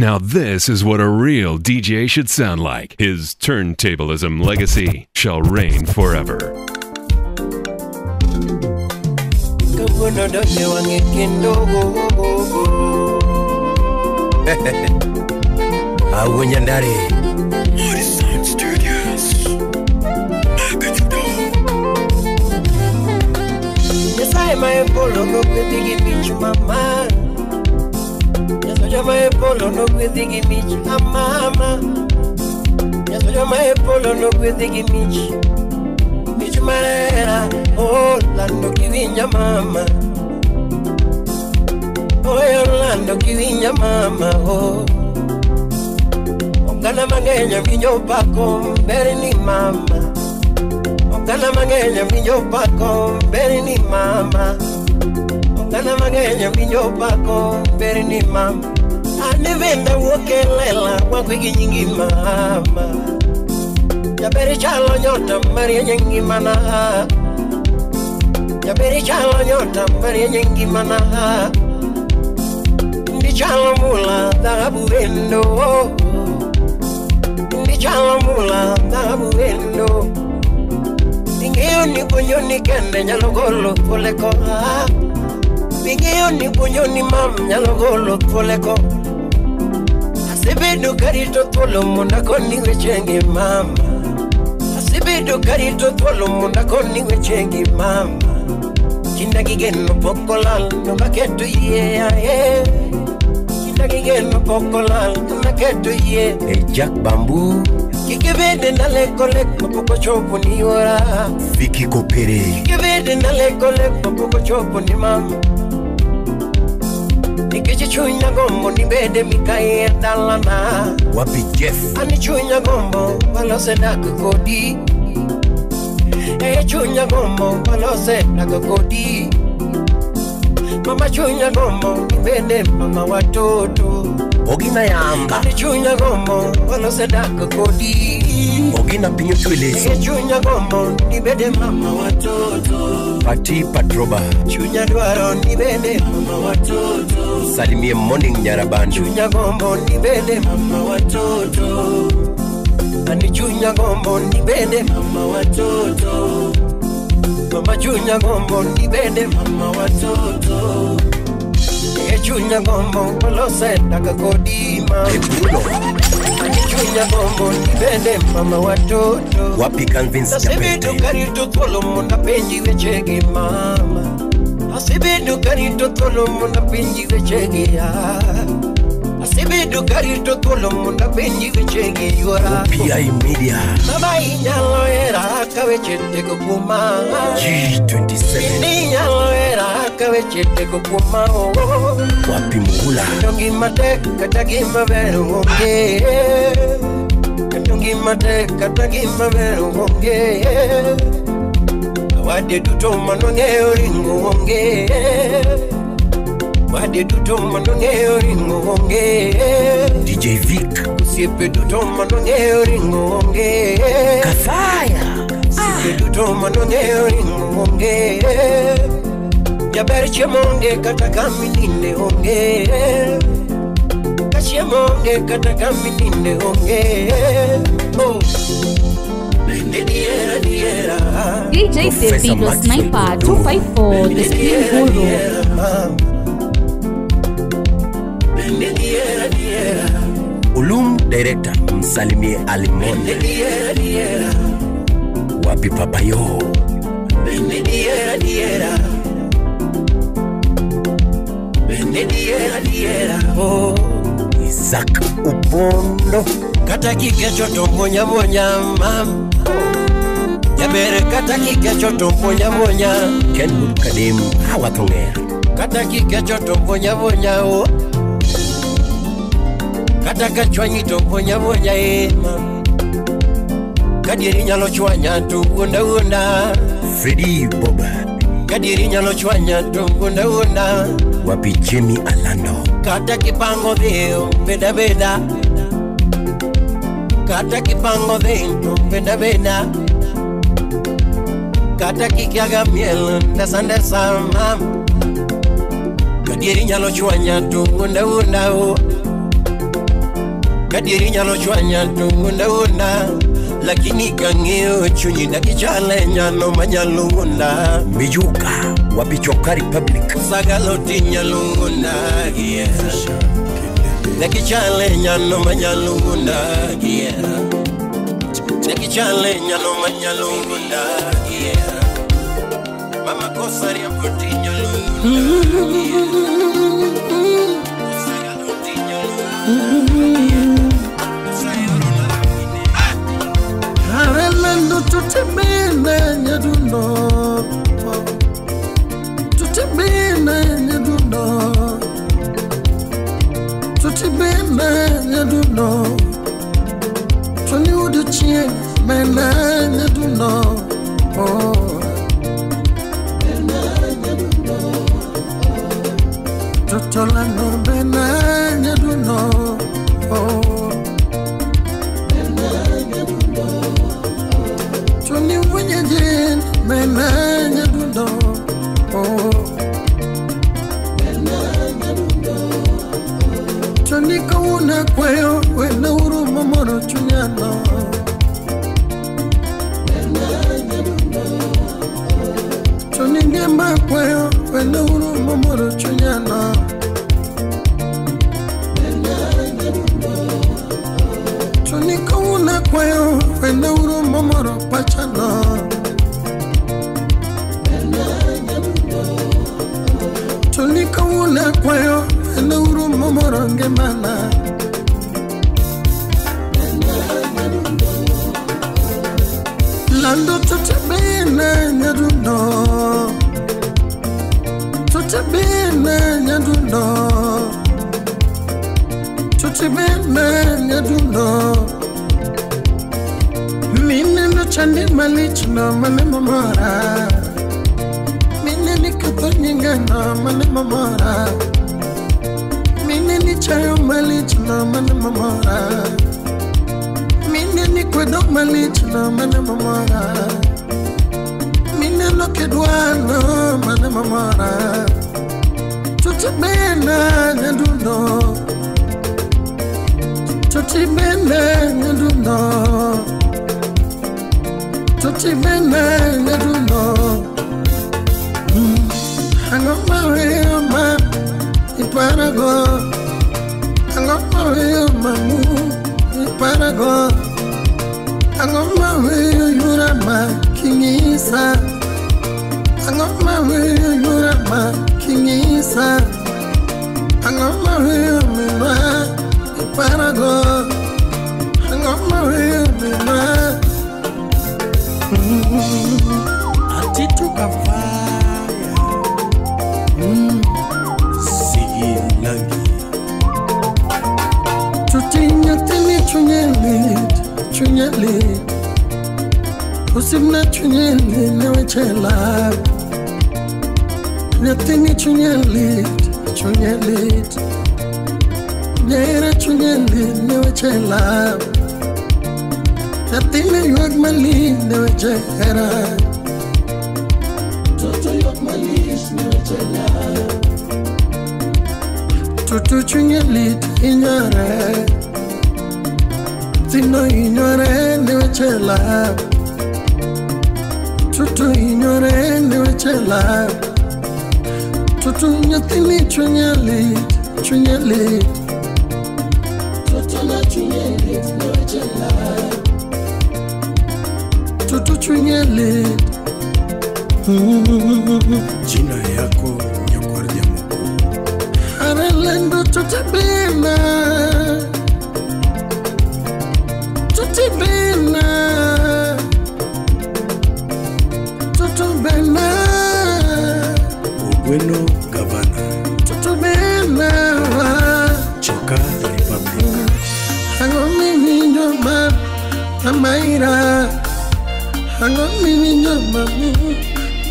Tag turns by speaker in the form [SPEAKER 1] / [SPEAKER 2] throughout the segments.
[SPEAKER 1] Now this is what a real DJ should sound like. His turntablism legacy shall reign forever.
[SPEAKER 2] Horizon Studios. Yes, I am a polo, no big image, mama. Yes, I am a polo, no big image, mama. Yes, I am a polo, no big image. Mitch Marera, oh, Lando Kivinya, mama. Oh, Orlando Kivinya, mama, oh. Ogana mangenya minyo pako, beri ni mama. Ogana mangenya minyo pako, beri ni mama. Ogana mangenya minyo pako, beri ni mama. Anivenda wokelela wakwiki nyingi mama. Jaberi chalo nyota maria nyingi mana. Jaberi chalo nyota maria nyingi mana. Ndi chalo mula dhahabu endo. Ndi chalo mula dhahabu endo. Bingeo ni bunyo ni kende nyalogolo poleko. Bingeo ni bunyo ni mam nyalogolo poleko. Asibidu karito tolo munda koni wechenge mama. Asibidu karito tolo munda koni wechenge mama. Kinda gigeno pokolal no maketu ye. Kinda gigeno pokolal no maketu ye.
[SPEAKER 3] Hey Jack Bamboo
[SPEAKER 2] Kikibede na lekole mapoko chopo ni ora.
[SPEAKER 3] Vicky Kopere
[SPEAKER 2] Kikibede na lekole mapoko chopo ni mama. Nikichunya gombo ni bede mikaye dalana.
[SPEAKER 3] Wapi Jeff
[SPEAKER 2] Ani chunya gombo walose nakakodi. Chunya gombo walose nakakodi. Mama chunya gombo ni bede mama watoto.
[SPEAKER 3] Ogina Yamba
[SPEAKER 2] Ani chunya gombo walose nakakodi.
[SPEAKER 3] Ogina Pinyo Twilesi
[SPEAKER 2] Chunya gombo ni bede mama watoto.
[SPEAKER 3] Pati Patroba
[SPEAKER 2] Chunya dwaro ni bede mama watoto.
[SPEAKER 3] Salimie Morning Nyarabandu
[SPEAKER 2] Chunya gombo ni bede mama watoto. Ani chunya gombo ni bede mama watoto. Mama chunya gombo ni bede mama watoto. Chunya gombo walose nakakodi mama. Ani chunya gombo ni bede mama watoto.
[SPEAKER 3] Wapi Convince
[SPEAKER 2] Asibidu
[SPEAKER 3] Japete
[SPEAKER 2] karito tolo munda penji wechege mama. Asibidu karito tolo munda penji wechege ya. Asibidu karito tolo munda penji wechege yora.
[SPEAKER 3] PI Media
[SPEAKER 2] Mama inyalo era kawechete kukuma.
[SPEAKER 3] G27
[SPEAKER 2] Inyalo era kawechete kukuma.
[SPEAKER 3] Wapi Mugula
[SPEAKER 2] Ndongi mate katagi mabero onge. Ndongi mate katagi mabero onge. Wade duto manonge oringo onge. Wade duto manonge oringo onge.
[SPEAKER 3] DJ Vic
[SPEAKER 2] Siepe duto manonge oringo onge.
[SPEAKER 3] Kafaya
[SPEAKER 2] Siepe duto manonge oringo onge. Jaberche monge katakamininde onge. Kachie monge katakamininde onge. Oh.
[SPEAKER 4] DJ Filipino Sniper 254, the Spin Guru.
[SPEAKER 3] Ulum Director Msalimie Alimonde Wapi Papayo Isaac Upondo
[SPEAKER 2] Kata kikecho tombonya monya mam. Jabere kata kikecho tombonya monya.
[SPEAKER 3] Kenwood Kadim Hawatongea
[SPEAKER 2] Kata kikecho tombonya monya o. Kata kachwanyi tombonya monya mam. Kadiri nyalo chwanya tu unda unda.
[SPEAKER 3] Freddy Boba
[SPEAKER 2] Kadiri nyalo chwanya tu unda unda.
[SPEAKER 3] Wapi Jimmy Alando
[SPEAKER 2] Kata kipango deo beda beda. Kata kipango deo beda beda. Kata kikiaga miel ndesa ndesa mam. Kadiri nyalo chwanya tu unda unda o. Kadiri nyalo chwanya tungunda lakini kangeo chunyi na kichale nyalo manyalunda
[SPEAKER 3] Mijuka Wapichoka Republic
[SPEAKER 2] Sagaloti nyalunda na kichale nyalo manyalunda na kichale nyalo manyalunda Mama kosari ya poti nyalunda Sagaloti nyalunda
[SPEAKER 5] Harelando tutibina nyadundo Tutibina nyadundo Tutibina nyadundo Tuni uduchie mena nyadundo Tutolano mena nyadundo Tuni wanyajin mena nyadundo Tuni kauna kwayo wena uru mamoro chunyano Tuni ngemba kwayo wena uru mamoro chunyano Tuni kauna kwayo wena uru mamoro pachano Tuni kauna kwayo wena uru mamoro ngemana Lando tutibina nyadundo Tutibina nyadundo Tutibina nyadundo Mine no chandi malich no mane mamora Mine ni kathonyinga no mane mamora Mine ni chayo malich no mane mamora Mine ni kwedo malich no mane mamora Mine no kedwano mane mamora Tutibina nyadundo Tutibina nyadundo Tutibina nyadundo Hangoma weo ma Iparago Hangoma weo mamu Iparago Hangoma weo yurama Kingisa Hangoma weo yurama Kingisa Hangoma weo minwa Iparago Hangoma weo minwa Atituka fire
[SPEAKER 3] Sigi Langi
[SPEAKER 5] Tutinya tini chunyeli Usimna chunyeli newechela Nyatini chunyeli Nyera chunyeli newechela Yatine yuag mali newechera Toto yuag mali newechela Tutu chunyeli inyore Tino inyore newechela Tutu inyore newechela Tutu nyatini chunyeli Tutu na chunyeli newechela Tutu chunyeli
[SPEAKER 3] Jina yako Nyakwardia Mungu
[SPEAKER 5] Harelendo tutibina Tutubina
[SPEAKER 3] Ugweno Gavana
[SPEAKER 5] Tutubina
[SPEAKER 3] Choka Republic
[SPEAKER 5] Hangomi minyo mamaira Hangomi minyo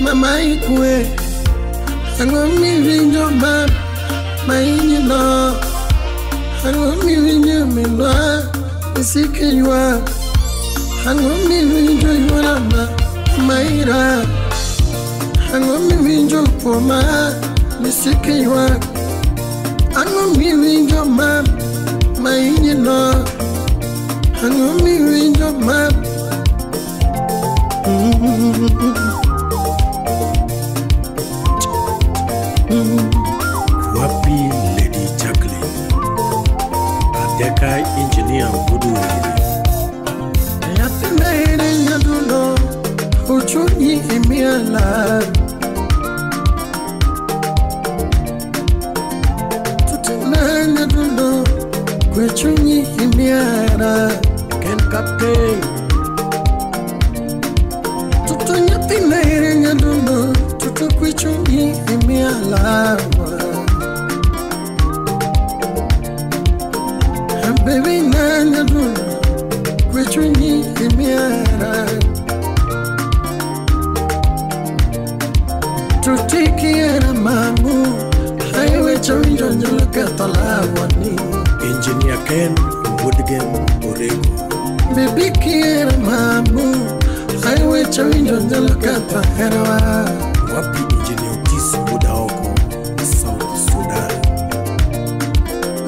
[SPEAKER 5] mamaikwe Hangomi minyo mainyino Hangomi minyo minwa Isikiywa Hangomi minyo yurama maira Hangomi minyo poma Isikiywa Hangomi minyo mainyino Angumi winjo map.
[SPEAKER 3] Wapi Lady Jacqueline Adeka engineer Budu
[SPEAKER 5] Yatina ere nyaduno Uchuni imiala Tutina nyaduno Kwechuni imiara Ken Captain Tutu yatina ere nyaduno Tutu kwechuni imiala Baby nanya duna Kwechuni imiara Tutikiera mamu Highway charinjo njuluka talawani
[SPEAKER 3] Engineer Ken Woodgen Orego
[SPEAKER 5] Baby kiera mamu Highway charinjo njuluka taherawa
[SPEAKER 3] Wapi Engineer Otis Budaoko South Sudan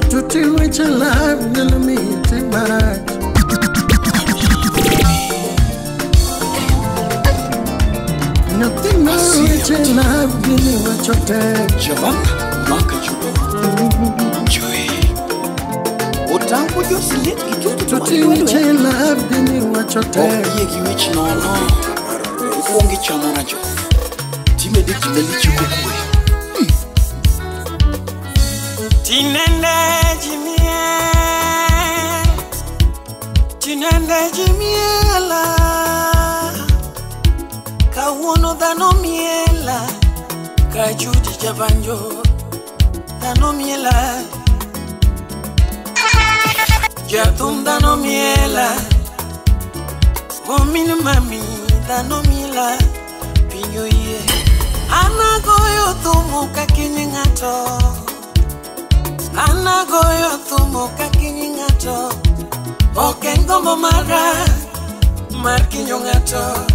[SPEAKER 5] Tuti which alive nila me take back Nothing more which alive give me what you take
[SPEAKER 6] Javan Maka Judo Joy Otango Josile
[SPEAKER 5] Tuti which alive give me what you take
[SPEAKER 6] Yegi which no Ufongi chamona jo Time de kimeli chukukwe Tinende jimiela Kawuono dhano miela Kajuti jabanjo Dhano miela Jatum dhano miela Omini mami dhano miela Pinyo ye Anagoyo thumu kakini ngato Anagoyo thumu kakini ngato Okengombo mara Mar kinyo ngato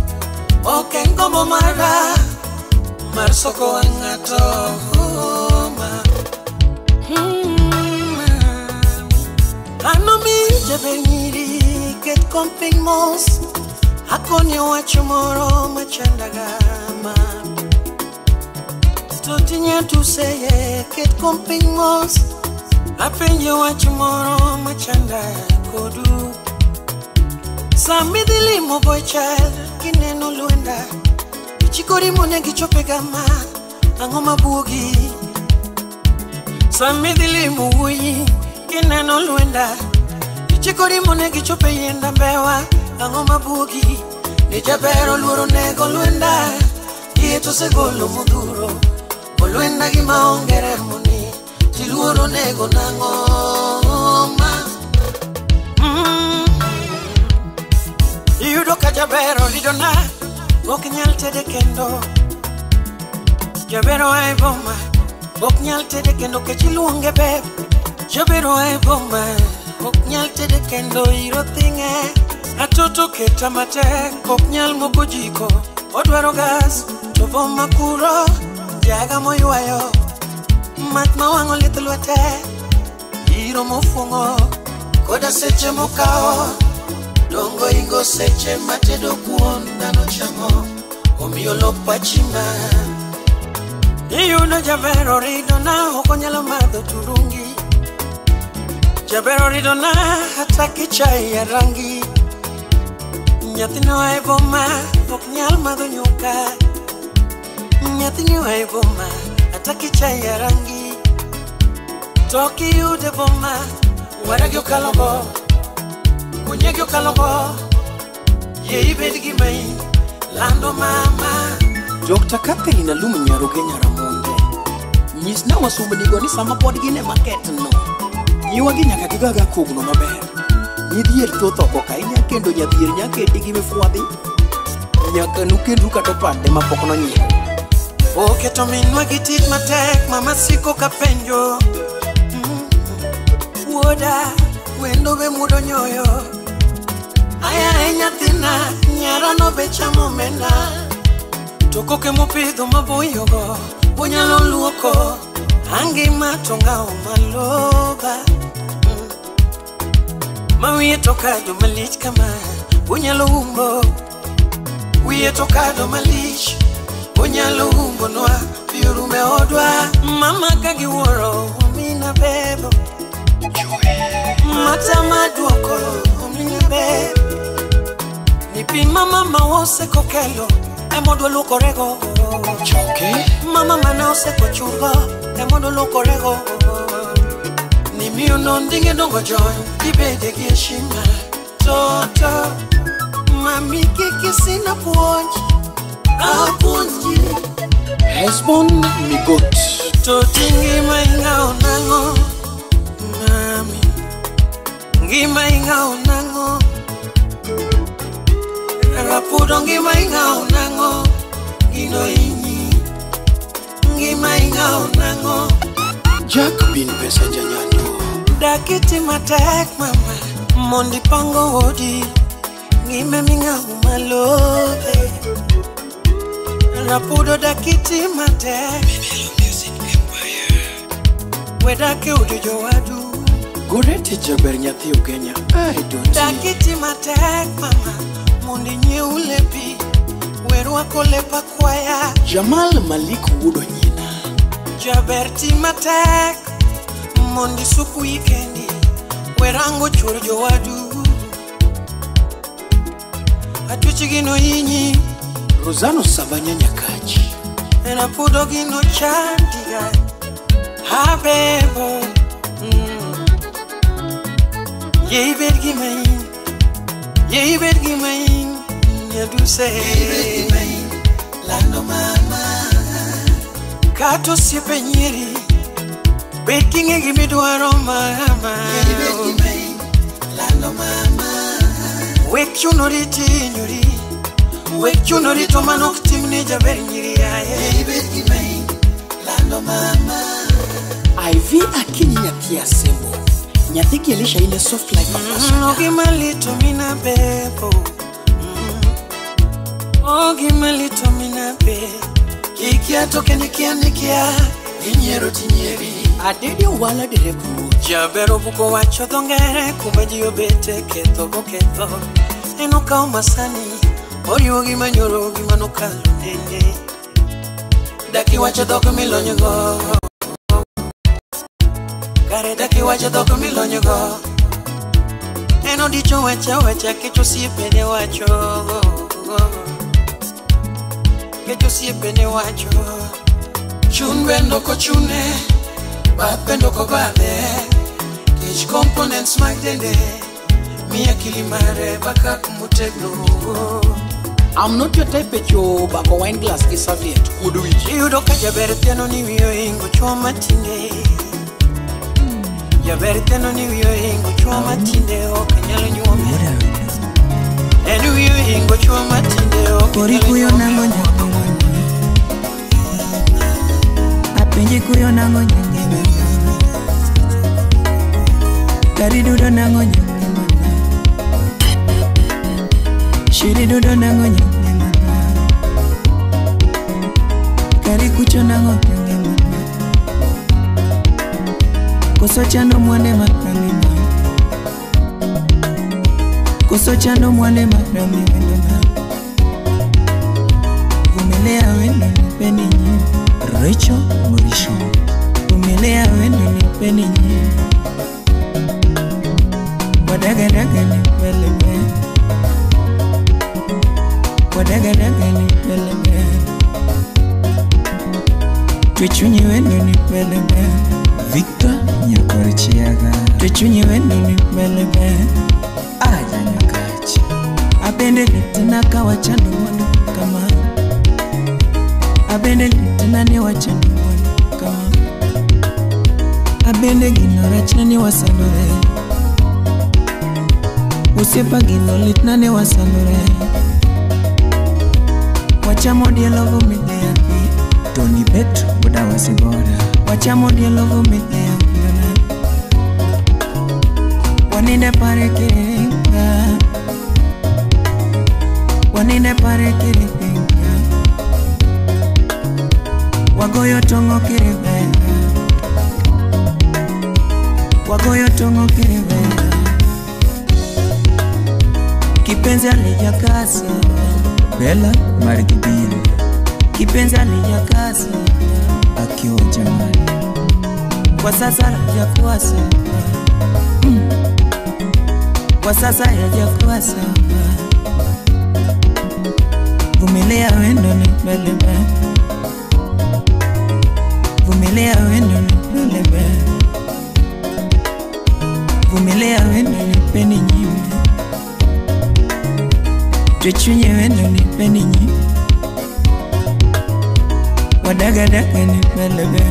[SPEAKER 6] Okengombo mara Mar soko ngato Anomi jabeniri Ket komping mos Akonye wachumoro machandagama Totinya tuseye Ket komping mos Apenye wachumoro machanda kodu Samidili mo boy child Kineno luenda Chikori mone gichope gama Angoma bugi Samidili mo wui Kineno luenda Chikori mone gichope yenda bewa Angoma bugi Nijabero luoro nego luenda Yeto se golo muduro Oluenda gima ongere muni Tiluoro nego nangoma Yudoka jabero lidona Oknyal tede kendo Jabero ay bomba Oknyal tede kendo kechiluonge beb Jabero ay bomba Oknyal tede kendo iro thinge Atoto keta mate Oknyal moko jiko Odwaro gas Tovo makuro Jaga moywayo Mat mawango litulwete Iro mofungo Koda seche mokao Dongo ingo seche matedo kuon Dano chamo Omiyo lopa chima Iyuno jabero ridona Okonyalo madho turungi Jabero ridona Hataki chai ya rangi Nyathino ay boma Oknyal madho nyuka Nyathino ay boma Hataki chai ya rangi Toki ude boma Waragyo kalogo Unyegyo kalogo Ye ibedgi mai Lando mama
[SPEAKER 7] Dr. Catherine Alumu Nyaroge Nyaramonde Nyis na wasubadigo ni sama pod gine market no Nyiwagi nyaka gigaga kogno maber Nyidhier thoth oko kainya kendo nyadhier nyaketi gi mifuadhi Nyaka nukendu katopande mapok nonyiew
[SPEAKER 6] Oketo minwa gitit matek Mama siko kapenjo Woda Wendo be mudo nyoyo Aya nyathina Nyara no be chamo mena Toko ke mopidho maboyogo Onyalo luoko Angi matonga o maloba Mawiye tokado malich kama unyalo umbo. Wiye tokado malich unyalo umbo noa piurume odwa. Mama kagi woro umina bebo. Mata maduoko umina bebo. Nipi mama mawose kokelo emodo lukorego.
[SPEAKER 7] Choke
[SPEAKER 6] Mama mana ose kochungo emodo lukorego. Ni miyo nondinge dongo joy Ibede gieshima Toto Mami kiki sina puonji Apuonji
[SPEAKER 7] Hesbon migot
[SPEAKER 6] Toti ngima inga onango Mami Ngima inga onango Rapudo ngima inga onango Ino inyi Ngima inga onango
[SPEAKER 7] Jack bin pesa janyando
[SPEAKER 6] Dakiti matek mama Mondi pango wodi Ngime minga umalobe Rapudo dakiti matek Wedake ujojo wadu
[SPEAKER 7] Gorete jaber nyathi Ugenya I don't
[SPEAKER 6] Dakiti matek mama Mondi nye ulepi Weru akolepa kwaya
[SPEAKER 7] Jamal Malik wudo nyina
[SPEAKER 6] Jaberti matek Mondi suku wikendi Werango churjo wadu Atuchi gino inyi
[SPEAKER 7] Rosano Sabanya Nyakachi
[SPEAKER 6] Rapudo gino chandiga Habebo Yeibed gimain Yeibed gimain Nyaduse Yeibed gimain Lando mama Kato siepe nyiri Baking e gimme duaro mama Yeibed gimain Lando mama Wek chunori nyuri Wek chunori to manok timne jaber nyiri Yeibed gimain Lando mama
[SPEAKER 7] IV akini nyathi asembo Nyathi kielisha ile soft life afasha
[SPEAKER 6] Ogi malito mina bebo Ogi malito mina be Kikia toke nikia Ninyero tinyeri
[SPEAKER 7] Adede wala derebu
[SPEAKER 6] Jabero buko wacho dongere Kumaji obete keto boketo Enoka umasani Ori ogi manyoro ogi manoka lunene Daki wacho doko milonyogo Kare daki wacho doko milonyogo Eno dicho wacha Kecho siepene wacho Kecho siepene wacho Chun bendo ko chune Bad bendo ko bade Kich components mag dende Mia kilimare baka kumutegno
[SPEAKER 7] I'm not your type of yo bako wine glass ki serviette kudu wiji
[SPEAKER 6] Yudo ka jabere teno ni wiyo ingo chwa matinde Jabere teno ni wiyo ingo chwa matinde Oka nyalo nyuome Enu wiyo ingo chwa matinde Oka
[SPEAKER 8] Kori kuyo nango nyangema Apenji kuyo nango nyangema Kari dudo nango nyangema Shiri dudo nango nyangema Kari kucho nango nyangema Koso chando mwane maramima Koso chando mwane maramima Vumelea wendo nipeni nye Rachel Morisho Vumelea wendo nipeni nye Wadagadaga nipeleme Wadagadaga nipeleme Tuchunyi wendo nipeleme
[SPEAKER 9] Victor Nyakorichiaga
[SPEAKER 8] Tuchunyi wendo nipeleme
[SPEAKER 9] Aja Nyakachi
[SPEAKER 8] Abende litina kawa chando mwando kama Abende litina ni wachando mwando kama Abende ginora chani wasanore Usepa gino litina ni wasanore Wachamo dialogo mideapi
[SPEAKER 9] Tony Bet Buda Wasibora
[SPEAKER 8] Wachamo dialogo mideapi Waninde pare kiringa Waninde pare kiringa Wagoyo tongo kiribenga Wagoyo tongo kiribenga
[SPEAKER 9] Kipenzi alijakasa Bella Marigibini, kipenzi alijakasa akiwa jamani, kwa sasa hajakuwa sawa, kwa sasa hajakuwa sawa. Vumilia wendo ni belebe, vumilia wendo ni belebe, vumilia wendo ni peni nyime, tuchunye wendo ni peni nyime, wadagadaga ni belebe,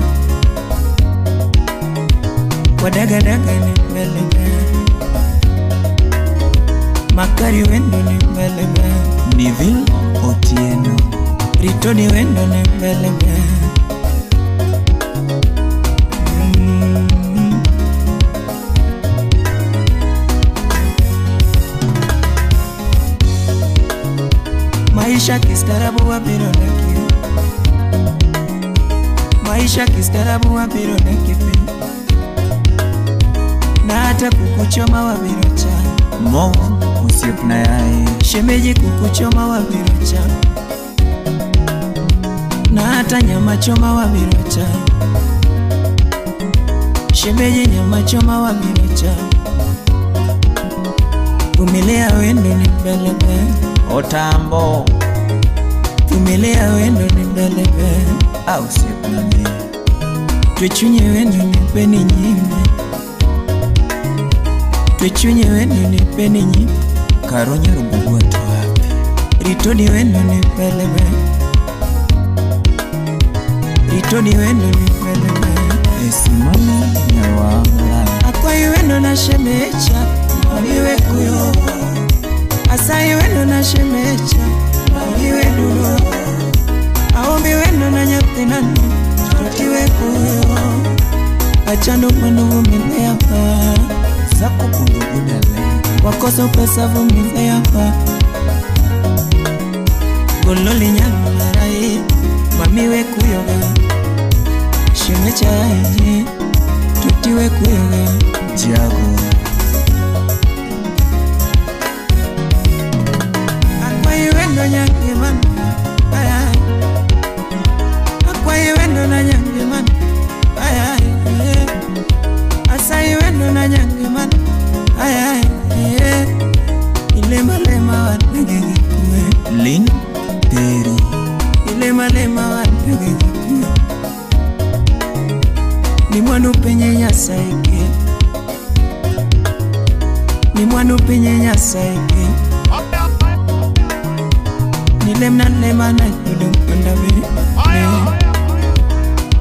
[SPEAKER 9] wadagadaga ni belebe, makari wendo ni belebe, Nivil Otieno, Ritoni wendo ni belebe. Maisha kistaarabu wa biro na kiyo, maisha kistaarabu wa biro na kipi, na hata kukuchoma wa biro cha mo usiop na yae, shemeji kukuchoma wa biro cha, na hata nyama choma wa biro cha, shemeji nyama choma wa biro cha. Vumilia wendo ni belebe Otambo, vumilia wendo ni belebe au sikunamia, tuchunye wendo ni peni nyime, tuchunye wendo ni peni nyime, karonya rubugu watu wapi, Ritoni wendo ni belebe, Ritoni wendo ni belebe, esimami nyawamla, akwai wendo na shemecha Mamiwe kuyo, asai wendo na shemecha Mamiwe duro, aombi wendo na nyapte nani Chotiwe kuyo, achando mwendo vumile hapa Zako kundu budale, wakoso pesa vumile hapa Gololi nyanu marai Mamiwe kuyo shemecha aiji Chotiwe kuyo Jago wendo nyange man, ay ay. Akwai wendo na nyange man, ay ay. Asai wendo na nyange man, ay ay. Ilema lema wadege kuwe Lin Terry, ilema lema wadege kuwe ni mwanu penye nyasaike, ni mwanu penye nyasaike. Nilemna lema na yudum pandabe,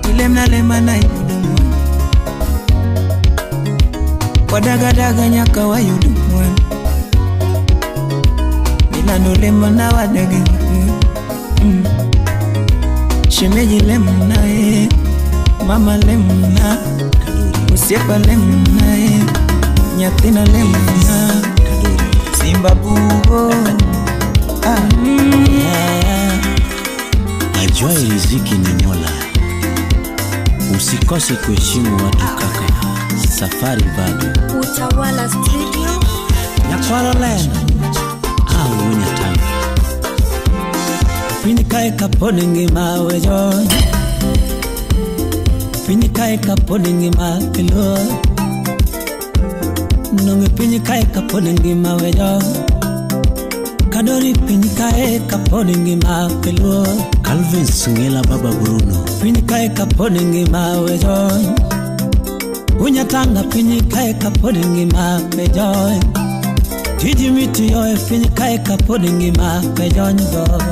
[SPEAKER 9] nilemna lema na yudum, wadagadaga nyaka wa yudum wan, nilano lema na wadage shemeji lemna mama lemna, usiepa lemna nyatina lemna, simba bugo.
[SPEAKER 10] Ajua riziki ni Mola, usikose kuheshimu watu kaka, safari bado.
[SPEAKER 11] Utawala Studio
[SPEAKER 10] Nyakwalo lena au unyatanga Pinikae kapone ngima wejo, Pinikae kapone ngima pilo, Nonge pinikae kapone ngima wejo, Kadori pinikae kapone ngima pelo, Calvin Sungela Baba Bruno pinikae kapone ngima wejo, Unyatanga pinikae kapone ngima wejo, Tijimiti yoe pinikae kapone ngima wejo nyo,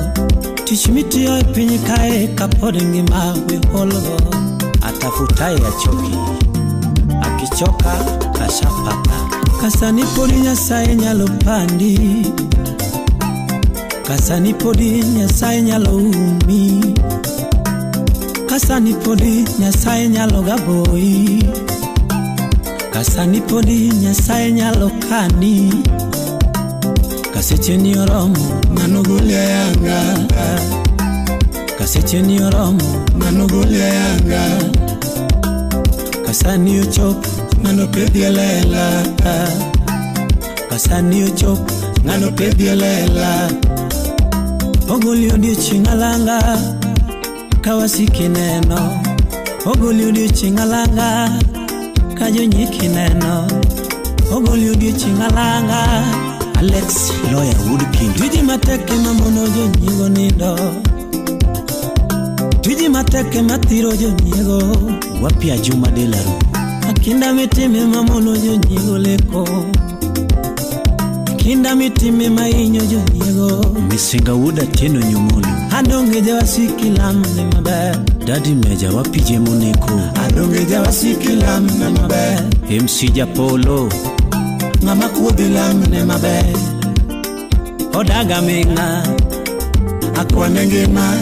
[SPEAKER 10] Tishimiti yoe pinikae kapone ngima weholgo, Atafutaye achoki, akichoka ashapata, Kasani poli nyasaye nyalopandi, Kasani podi nyasaye nyalo umi, Kasani podi nyasaye nyalo gaboi, Kasani podi nyasaye nyalo kani, Kaseche ni oromo manugule yanga, Kaseche ni oromo manugule yanga, Kasani uchop manopedi lela, Kasani uchop ngano pedhi lela ogoli odiochieng' alanga kawasiki neno ogoli odiochieng' alanga ka jonyiki neno ogoli odiochieng' alanga Alex Lawyer Woodkin tiji mateke mamono jonyiego nindo tiji mateke mathiro jonyiego wapia Juma Delaru akinda mitime mamono jonyiego leko kinda mitime mainyo jonyiego misinga wuda tieno nyumulu adonge jawasiki lamne maber Daddy Meja wapije moneko adonge jawasiki lamne maber MC Japolo ngama kuodhi lamne maber odaga minga akwane ngima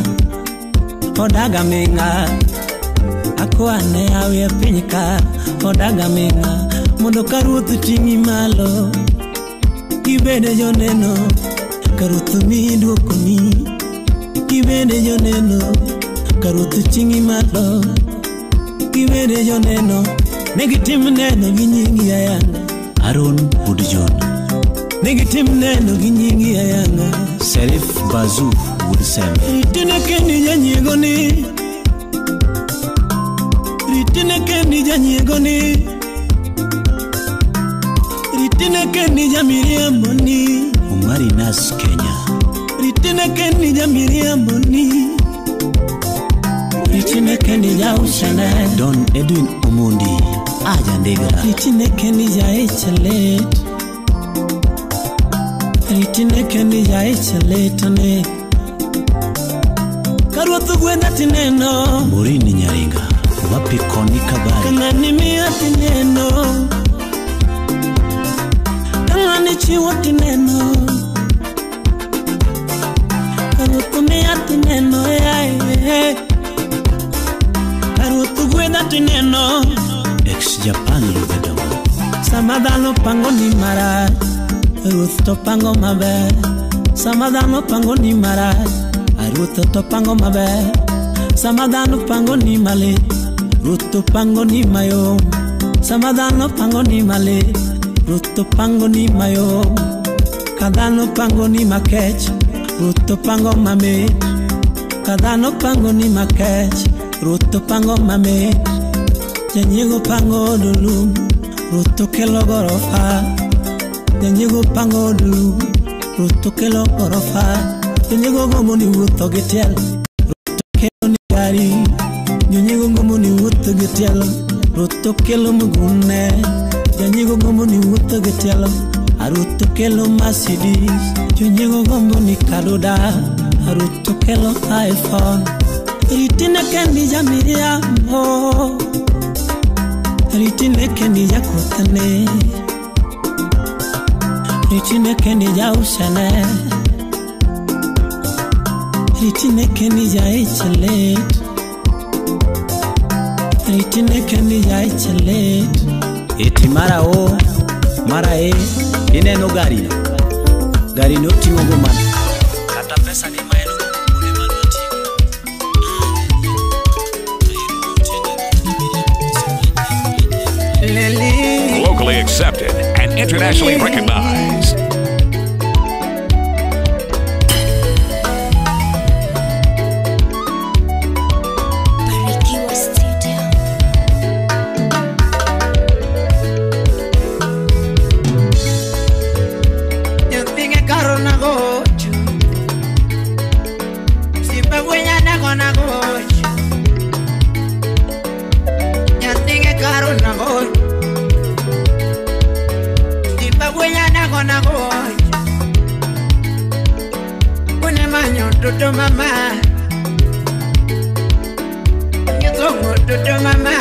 [SPEAKER 10] odaga minga akwane awe pinyka odaga minga mondo karuoth tingi malo ibede joneno karuoth mi duokoni ibede joneno karuoth tingi malo ibede joneno negitim neno gi nyingi ayanga Aaron Woodjohn negitim neno gi nyingi ayanga Serif Bazu Woodsem ritine kendi janyiego ni ritine kendi janyiego ni ritine kendi jamiriambo ni Umari Nas Kenya ritine kendi jamiriambo ni ritine kendi jaushane Don Edwin Omondi aja ndegara ritine kendi jaechelet ritine kendi jaecheletane karuoth gwenda tineno Morini Nyaringa wapi koni kabari kanani miya tineno kanani chiwo tineno karuoth miya tineno karuoth gwenda tineno ex Japan lubedo samadano pango ni maraj Ruth to pango maber samadano pango ni maraj Ruth to pango maber samadano pango ni male Ruth to pango ni mayo samadano pango ni male Ruth to pango ni mayo kadano pango ni makech Ruth to pango mame kadano pango ni makech Ruth to pango mame janyiego pango dolum Ruth to kelo gorofa janyiego pango dolum Ruth to kelo gorofa janyiego gomo ni wuotho gi tielo Ruth to kelo ni gari janyiego gomo ni wuotho gi tielo Ruth to kelo mugune janyiego gomo ni wuotho gi tielo Ruth to kelo Mercedes janyiego gomo ni kadoda Ruth to kelo iPhone ritine kendi jamiriambo ritine kendi jakuthane ritine kendi jaushane ritine kendi jaechelet ritine kendi jaechelet eti mara o mara ineno gari no tingo goman kata pesa ni maeno kule manoti
[SPEAKER 1] locally accepted and internationally recognized.
[SPEAKER 11] Dodo mama, nyezongo dodo mama,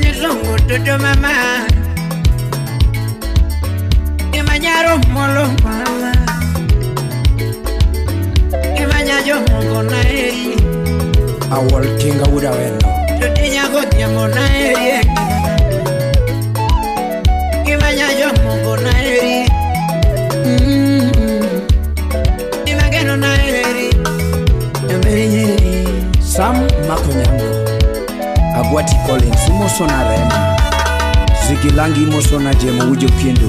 [SPEAKER 11] nyezongo dodo mama, imanyaro molo mama, imanyajo mongo na eri,
[SPEAKER 3] awol tinga wuda wendo,
[SPEAKER 11] dodinya godnya mona eri, imanyajo mongo na eri.
[SPEAKER 3] Sam Makonyango Agwati Collins Moso na Rema Zikilangi mosona jemo ujo kendo.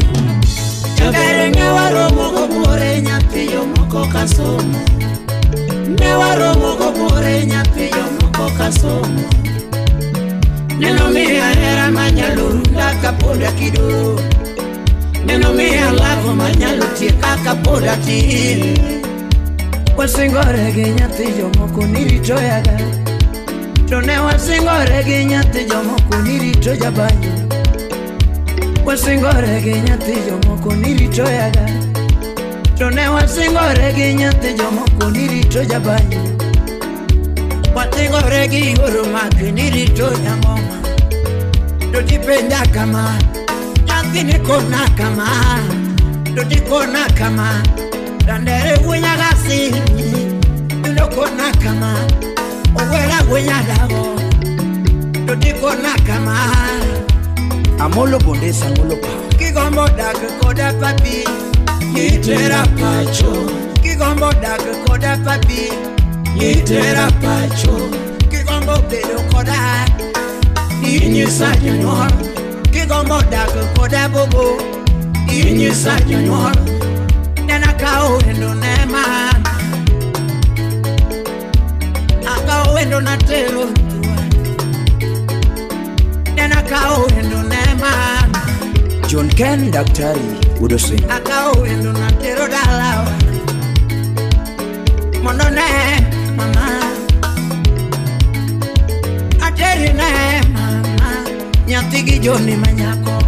[SPEAKER 11] Jabere ngewaro mogo bore nyapiyo moko kasomo. Ngewaro mogo bore nyapiyo moko kasomo. Neno miya hera manyalo runda kapoda kidoro. Neno miya lavo manyalo tieka kapoda tin. Wasingore gi nyathi jomoko nirito yaga. To ne wasingore gi nyathi jomoko nirito jabanyo. Wasingore gi nyathi jomoko nirito yaga. To ne wasingore gi nyathi jomoko nirito jabanyo. Wasingore gi yoro mag nirito nyangoma. To dipenda kama nyathi nikona kama. To dikona kama Dandere wenya gasi Ndokona kama Owela wenya dago Dodikona kama
[SPEAKER 3] Amolo bonde sangolo pa
[SPEAKER 11] Kigombo dag koda papi Yitera pacho Kigombo dag koda papi Yitera pacho Kigombo bedo koda Inyisa janyor Kigombo dag koda bobo Inyisa janyor Akao endo nema Akao endo na tero Nena akao endo nema
[SPEAKER 3] John Ken daktari udose
[SPEAKER 11] Akao endo na tero dalawa Mono ne mama Ateri ne mama Nyatigi joni manyako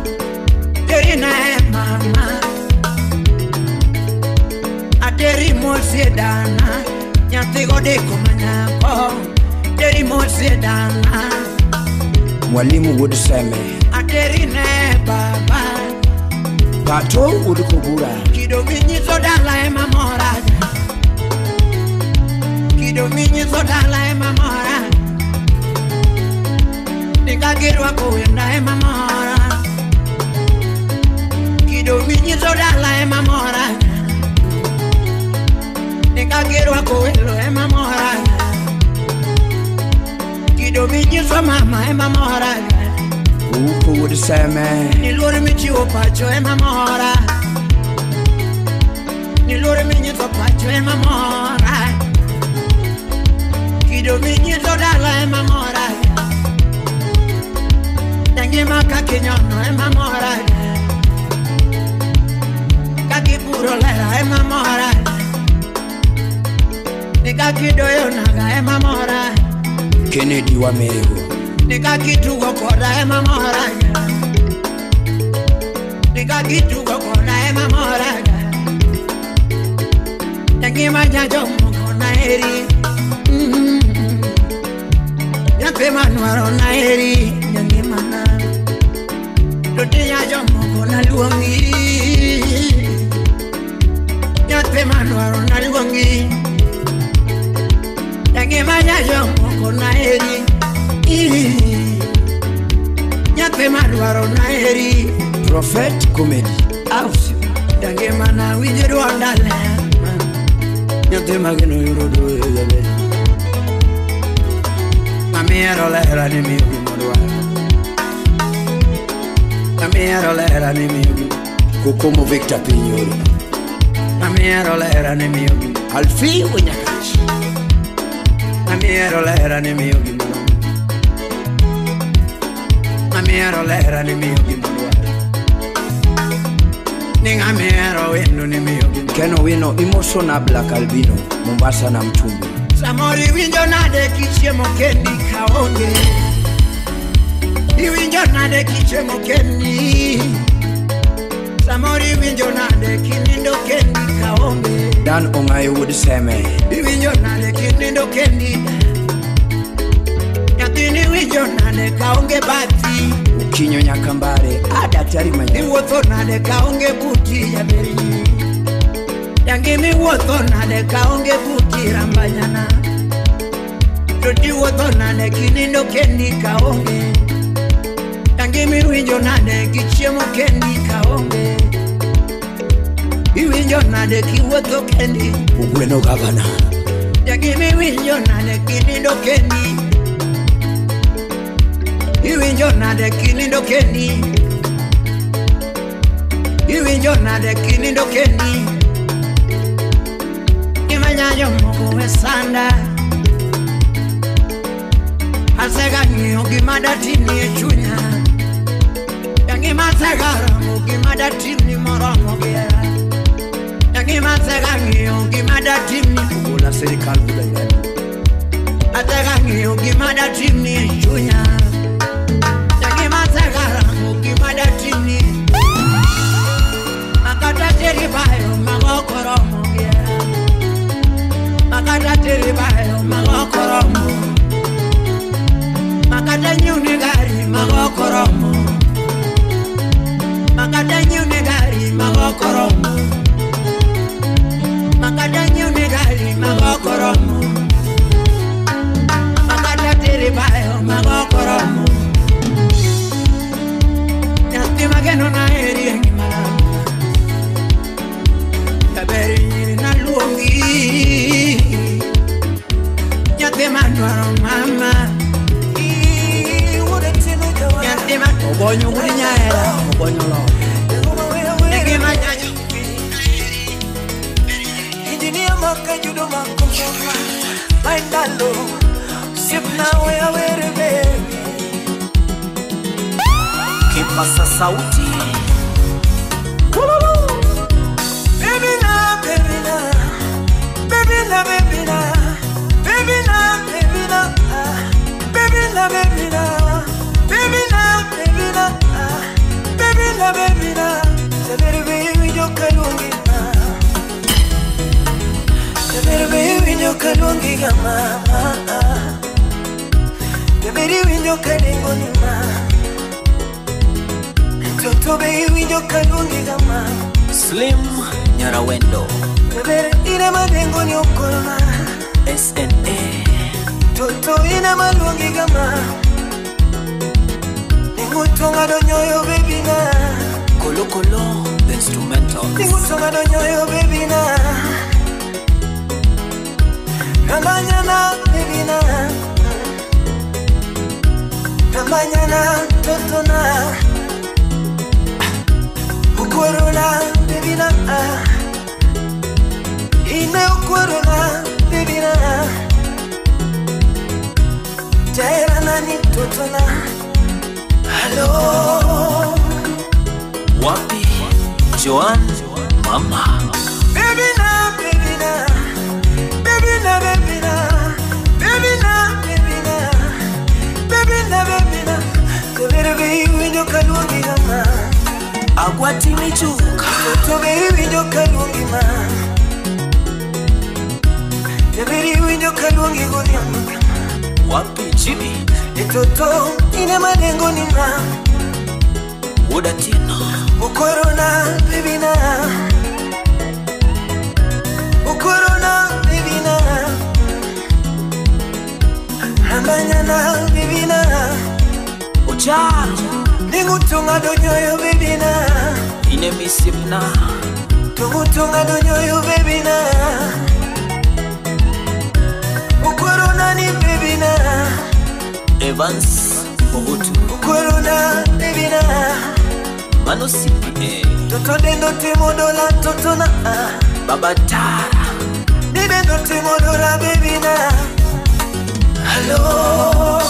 [SPEAKER 11] Teri ne mama Deri mosie dana Nyanti godeko manyako Deri mosie dana
[SPEAKER 3] Mwalimu Woduseme
[SPEAKER 11] Aderi ne baba
[SPEAKER 3] Pato Wodukobura
[SPEAKER 11] Kido minyizo dala ema moraja Kido minyizo dala ema moraja Nikagirwa kuwenda ema moraja Kido minyizo dala ema moraja Nikagirwa kuwelo ema moraja Kido minyizo mama ema moraja
[SPEAKER 3] Uko Woduseme
[SPEAKER 11] Niluri michiwo pacho ema moraja Niluri minyizo pacho ema moraja Kido minyizo dala ema moraja Nangima kakinyono ema moraja Kakipuro lera ema moraja Nika kidoyo naga ema mora
[SPEAKER 3] Kennedy wa mego
[SPEAKER 11] Nika kitugo koda ema mora Nika kitugo koda ema mora Nangima jajo moko na eri Yapema nuaro na eri Nangima na Dodi jajo moko na luongi Yapema nuaro na luongi Nangima jajo moko na eri Nyape maduaro na eri
[SPEAKER 3] Prophet Comedy
[SPEAKER 11] Ausi Nangima na winjeru andale Nyape magino yurodo yabe Mamiero lehera ni miugi modwa Mamiero lehera ni miugi
[SPEAKER 3] Kokomo Victor Pinyori
[SPEAKER 11] Mamiero lehera ni miugi
[SPEAKER 3] Alfi Wenyakashi
[SPEAKER 11] Mamiero lehera ni miugi modwa Mamiero lehera ni miugi modwa Ninga miero wendo ni miugi
[SPEAKER 3] Keno wino imoso na Black Albino Mombasa na Mtumbi
[SPEAKER 11] Samori winjo nade kichiemo kendi kaonge Iwinjo nade kichiemo kendi Samori winjo nade kinindo kendi kaonge
[SPEAKER 3] Dan Ongayo Woduseme
[SPEAKER 11] Iwinjo nade kinindo kendi Nyatini winjo nade kaonge bati
[SPEAKER 3] Ukinyo Nyakambare Daktari Manya
[SPEAKER 11] Iwotho nade kaonge buti ya beri Yangimi wotho nade kaonge buti rambanyana Dodi wotho nade kinindo kendi kaonge Yangimi winjo nade kichiemo kendi kaonge Iwinjo nade kiwotho kendi
[SPEAKER 3] Ugweno Gavana
[SPEAKER 11] Yangimi winjo nade kinindo kendi Iwinjo nade kinindo kendi winjo nade kinindo kendi Imanyayo moko esanda Asega ng'iyo gima datini e chunya Gima segara mo gima datini moromo gia Gima sega ng'iyo gima datini
[SPEAKER 3] Kubola serikal buda yani
[SPEAKER 11] Asega ng'iyo gima datini e chunya Gima segara mo gima datini Makata teri bayo magokoromo gia Makata teri bayo magokoromo Makata nyuni gari magokoromo Makata nyuni gari magokoromo Makata nyuni gari magokoromo Makata teri bayo magokoromo Yati mageno na eri yengi malama Yaberi nyiri na luongi Yati manwaro mama Yati manwaro Obonyo guri nyaela Obonyo lo Yagi manyanyo Injinia maka judo makumoma Maindalo Sipna wea were baby Kipasa sauti Baby na, baby na Baby na, baby na Baby na, baby na Baby na, baby na Baby na, baby na Baby na, baby na Sabere baby joka lungi na Sabere baby joka lungi ga mama Sabere baby joka lengo ni ma Toto baby joka lungi ga mama
[SPEAKER 7] Slim Nyarawendo
[SPEAKER 11] Sabere ine madengo ni okolma
[SPEAKER 7] SNA
[SPEAKER 11] Toto ine malungi ga mama Ningutonga do nyoyo baby na
[SPEAKER 7] Kolo Kolo Instrumental
[SPEAKER 11] Ningutonga do nyoyo baby na Namanyana baby na Namanyana toto na Ukorona baby na Ine ukorona baby na Jaira nani toto na Hello
[SPEAKER 7] Wapi Joan Mama
[SPEAKER 11] Baby na, baby na Baby na, baby na Baby na, baby na Baby na, baby na Kabere baby winyo kalungi gama
[SPEAKER 7] Agwati michuka
[SPEAKER 11] Toto baby winyo kalungi ma Kabere winyo kalungi godiama
[SPEAKER 7] Wapi Jimmy
[SPEAKER 11] Toto ine madengo ni ma
[SPEAKER 7] Uda Tina
[SPEAKER 11] Ukorona baby na Ukorona baby na Namanyana baby na
[SPEAKER 7] Ojaro
[SPEAKER 11] Ningutunga do nyoyo baby na
[SPEAKER 7] Ine misipna
[SPEAKER 11] Tungutunga do nyoyo baby na Ukorona ni baby na
[SPEAKER 7] Evans Ohutu
[SPEAKER 11] Ukorona baby na
[SPEAKER 7] Manosipi
[SPEAKER 11] Toto dendo timodola toto na
[SPEAKER 7] Baba Tara
[SPEAKER 11] Dendo timodola baby na Hello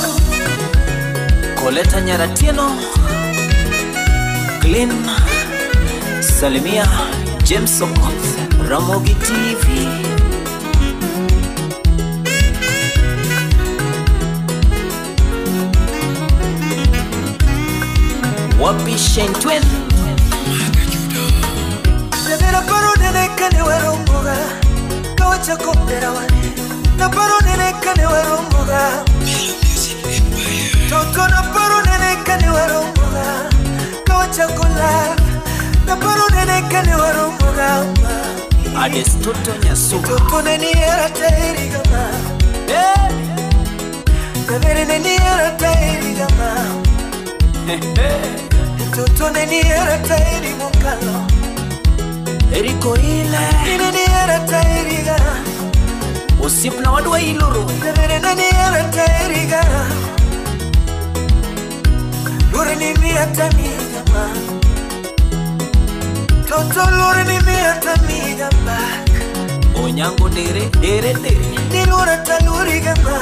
[SPEAKER 7] Koleta Nyaratino Glenn Salimia James Okoth Ramogi TV Wapi Shentwen
[SPEAKER 11] Nebera paro nene kane waromboga Kawacha kopera wane Na paro nene kane waromboga Toto na paro nene kane waromboga Kawacha kola Na paro nene kane waromboga
[SPEAKER 7] Ades Toto Nyasuka
[SPEAKER 11] Toto nene era tairi gama Nebere nene era tairi gama Toto nene era tairi mokalo
[SPEAKER 7] Eriko ile
[SPEAKER 11] Nene era tairi gama
[SPEAKER 7] Osip na wadwa iluru
[SPEAKER 11] Nebere nene era tairi gama Lure ni miata mi gama
[SPEAKER 2] Toto lore ni mia tamiga back.
[SPEAKER 7] Onyango dere
[SPEAKER 2] Ni lore taluri gama.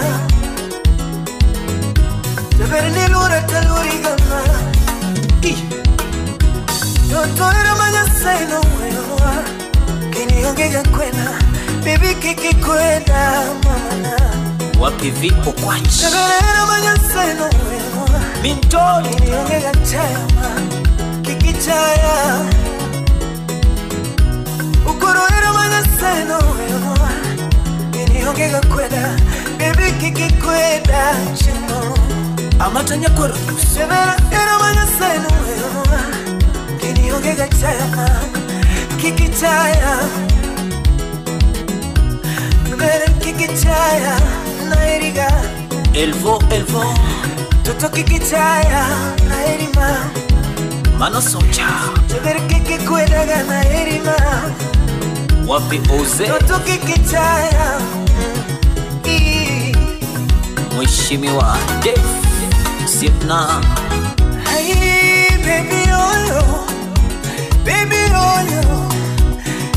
[SPEAKER 2] Tabere ni lore taluri gama. Toto era manya say no way. Kini ongega kwena. Baby kiki kwena mama.
[SPEAKER 7] Wapi vipo kwachi.
[SPEAKER 2] Tabere era manya say no way.
[SPEAKER 7] Mintoni
[SPEAKER 2] kini ongega chama. Kiki chaya. Ukoro era manya say no way. Kini ongega kwena. Baby kiki kwena chino.
[SPEAKER 7] Amatanya koro.
[SPEAKER 2] Tabere era manya say no way. Kini ongega chama. Kiki chaya. Kiki chaya. Nairiga.
[SPEAKER 7] Elvo.
[SPEAKER 2] Toto kiki chaya. Nairima.
[SPEAKER 7] Mano socha.
[SPEAKER 2] Tabere kiki kweda nairima.
[SPEAKER 7] Wapi oze.
[SPEAKER 2] Toto kiki chaya.
[SPEAKER 7] Mheshimiwa Def Sipna.
[SPEAKER 2] Hey baby oyo. Baby oyo.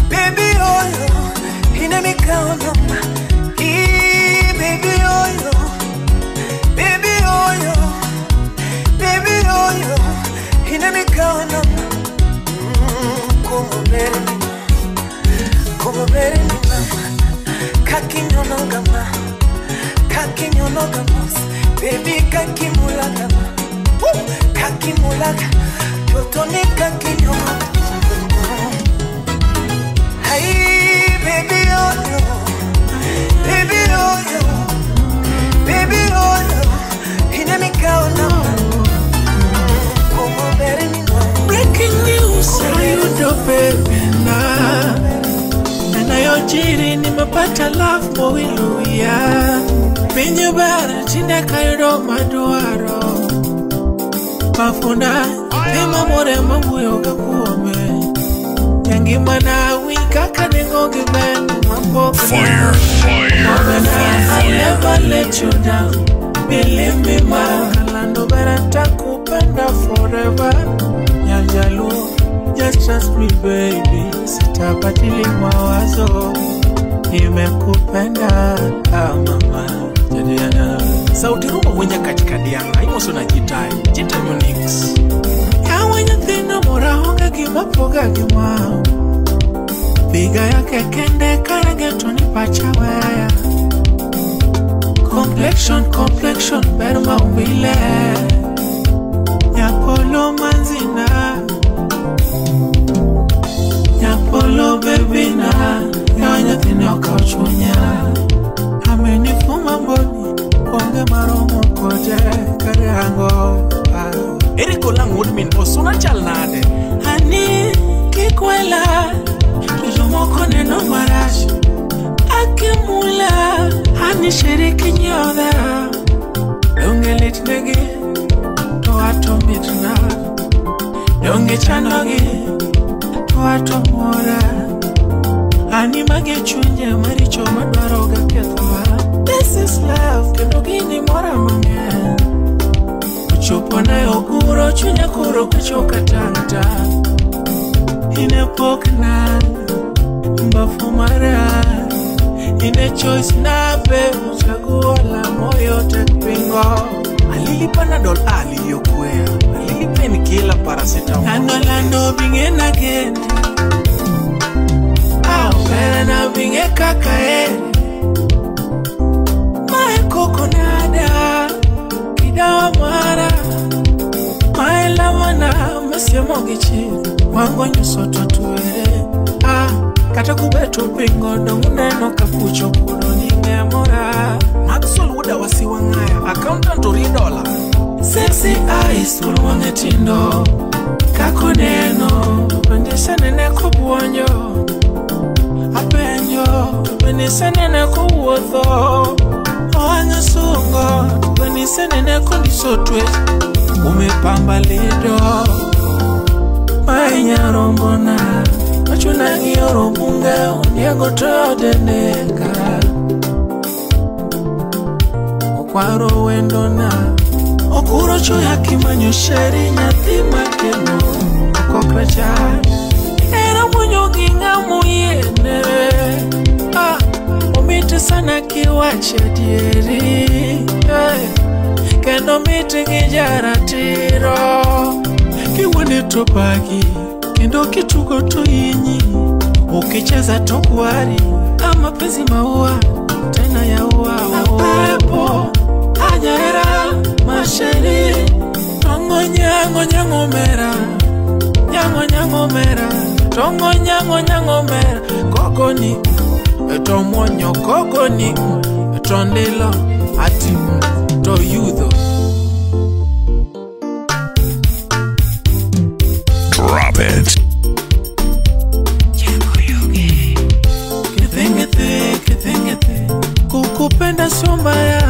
[SPEAKER 2] Baby oyo. Hina mikaono. Hey baby oyo. Baby oyo. Baby oyo. Hina mikaono. Como ver mi mama. Kakinyono gama. Kakinyono gamos. Baby kakimulagama. Kakimulaga. Totoni kakinyono. Hey baby oh no. Baby oh no. Baby oh no. Hinamikao no. Como ver mi mama.
[SPEAKER 6] Breaking news, ayudo baby na. Nayojiri nimepata love mowiluya. Pinyo bara chinde kayudo maduaro. Mafunda pima more mabuyo kakuome. Yangi mana wika kanengo giben mambo.
[SPEAKER 1] Fire.
[SPEAKER 6] I'll never let you down. Believe me ma. Kalando bara takupenda forever. Nyajalu. Just trust me baby. Sitabadili mawazo. Nimekupenda mama. Jadiana. Sauti rumba wenya katika dianga. Imoso na jitai. Jita Unix. Ya wenya thina mora honga gimapoga gimao. Biga yake kende karageto ni pachawaya. Complexion berma umbile. Nyapolo manzina. Nyapolo baby na. Yanya thina kauchunya. Amenifuma mboni. Konge maromo koje kareango. Eriko lang woodmin osuna chalnade. Hani kikwela. Kijomoko neno marash. Akimula. Hani shiriki nyodha. Donge litnegi. Toato mitna. Donge chanogi. Toato mora. Hani mage chunye maricho madwaroga kethowa. This is love, kendo gini mora mangen. Uchopo na yoguro, chunya kuro kuchoka tanta. Ine pokna, mbafu mara. Ine choice na be, chaguo la moyo tekpingo. Alili panadol aliyokwea. Alili painkiller paracetamol. Lando bingena gendi. Bere na binge kakae. Mae kokonada. Kidawa mara. Mae lamana. Mesiemo gichi. Wango nyusoto tuere. Kata kubeto pingo. Donguneno kapucho kudo ninge mora. Maxwell Wuda wasi wangaya. Accountant $3. Sexy eyes. Uruwange tindo. Kakoneno. Pendesha nene kubuonyo. Apenyo, tupenisenene kuwotho. Oanya sungo, tupenisenene kondisotwe. Umepamba lido. Mainya rombona. Machunagi orobunge, uniago tode neka. Okwaro wendona. Okuro choya kimanyo sheri nyathi makeno. Okokracha. mana kiwache dieri kendo mitingi jaratiro kiwone to bagi kendo kitugo to inyi ukicheza to kwari ama pezi maua tena ya ua pepo ajera masheri tongo nyango nyango mera tongo nyango mera kokoni etomwonyo kokoni etondilo atimu to yudho
[SPEAKER 1] Drop it.
[SPEAKER 6] Kithengete kukupenda sio mbaya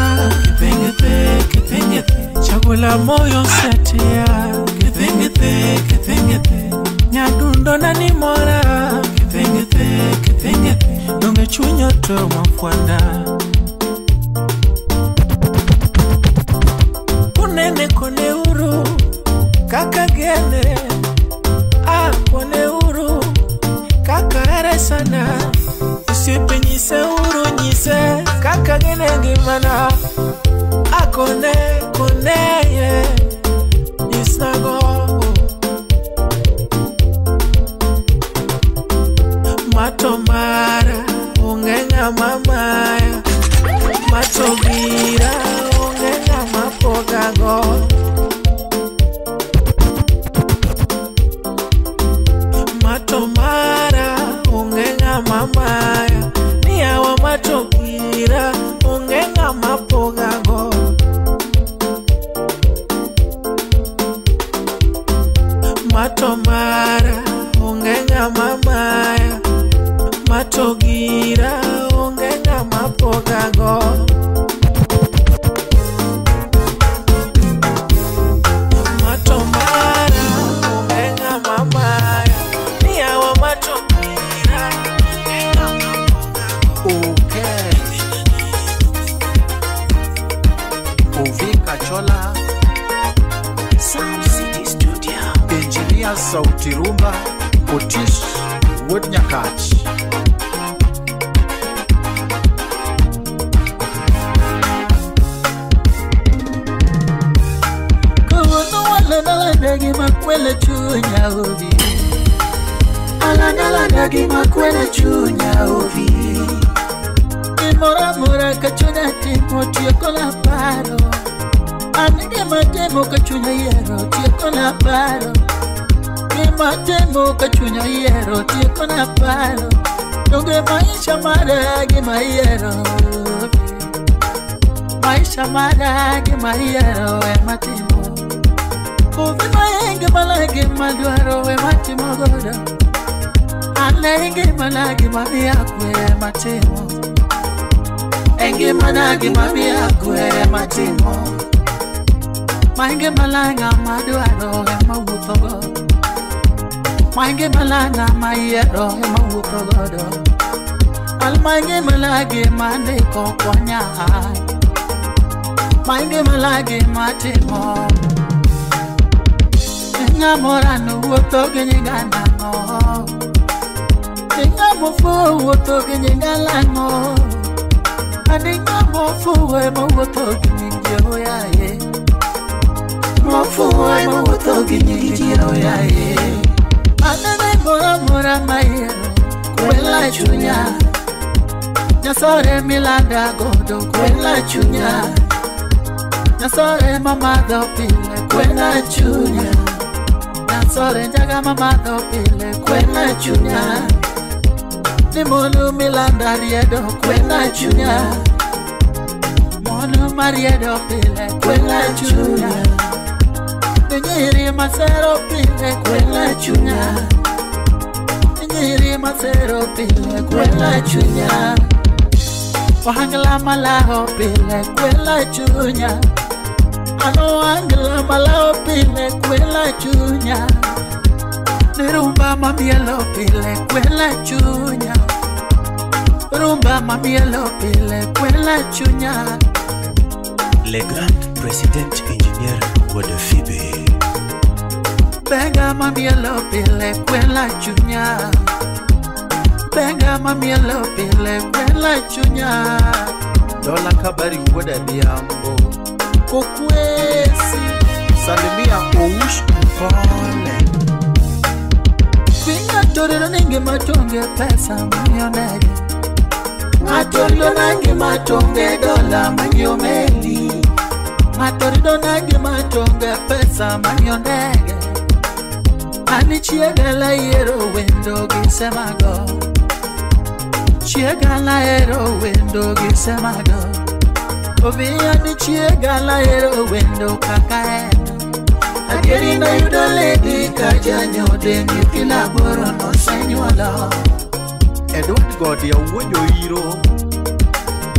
[SPEAKER 6] Kithengete chagula moyo setia Kithengete nyadundo na ni mora Kithengete donge chunyo to mafwanda Kunene kone uru kaka gene kone uru kaka ere sana Usipe nyise uru nyise kaka gene gimana Akone ye Nisnago Matomara ungenga mamaya Matobira ungenga mapogago Matomara ungenga mamaya Niyawa matobira ungenga mapogago Matomara ungenga mamaya Matogira ungenga mapogago Matomara ungenga mamaya Niyawa matogira ungenga mapogago
[SPEAKER 12] Uvika Chola
[SPEAKER 7] Sound City Studio
[SPEAKER 12] Engineer Sauti Rumba Otis Woodnyakach
[SPEAKER 5] Dagi makwele chunya ovi Alana dagi makwele chunya ovi Imora kachunya timo tieko la paro Anige matemo kachunya yero tieko la paro Matemo kachunya yero tieko la paro Donge maisha maragi mayero Maisha maragi mayero matemo Uvima yenge malagi maduaro we matimo godo Alenge malagi mami akwe matimo Enge malagi mami akwe matimo Mange malanga maduaro we mawuto godo Mange malanga mayero we mawuto godo Almange malagi mande kokonya Mange malagi matimo Morano woto genyana no Inga mo woto genyana no Adinga mo woto genyana ya ye Mo woto genyana ya ye Adane mora mayero kwela chunya Nyasore milanda godo kwela chunya Nyasore mama do pile kwela chunya Sore njaga mama do pile kwena chunya Ni monu milanda riedo kwena chunya Monu mariedo pile kwena chunya Ni nyiri masero pile kwena chunya Ni nyiri masero pile kwena chunya Wahangla malaho pile kwena chunya Ano angla malao pile kwela chunya Rumba mamielo pile kwela chunya Rumba mamielo pile kwela chunya
[SPEAKER 13] Le grand président ingénieur Godefibé
[SPEAKER 5] Benga mamielo pile kwela chunya
[SPEAKER 12] benga mamielo pile kwela chunya Dola kabari woda diambo Kokwesi Salimia oush mpole Finga torero ninge matonge pesa manyonege Matorido nange matonge dola manyomeli Matorido nange matonge pesa manyonege Ani chiega la yero wendo gisemago Chiega la yero wendo gisemago Ovia ni chiega la yero wendo kakaeno Adieri na yudo lady kajanyo dengi kila boro no senyuala Edward God ya uwenyo hiro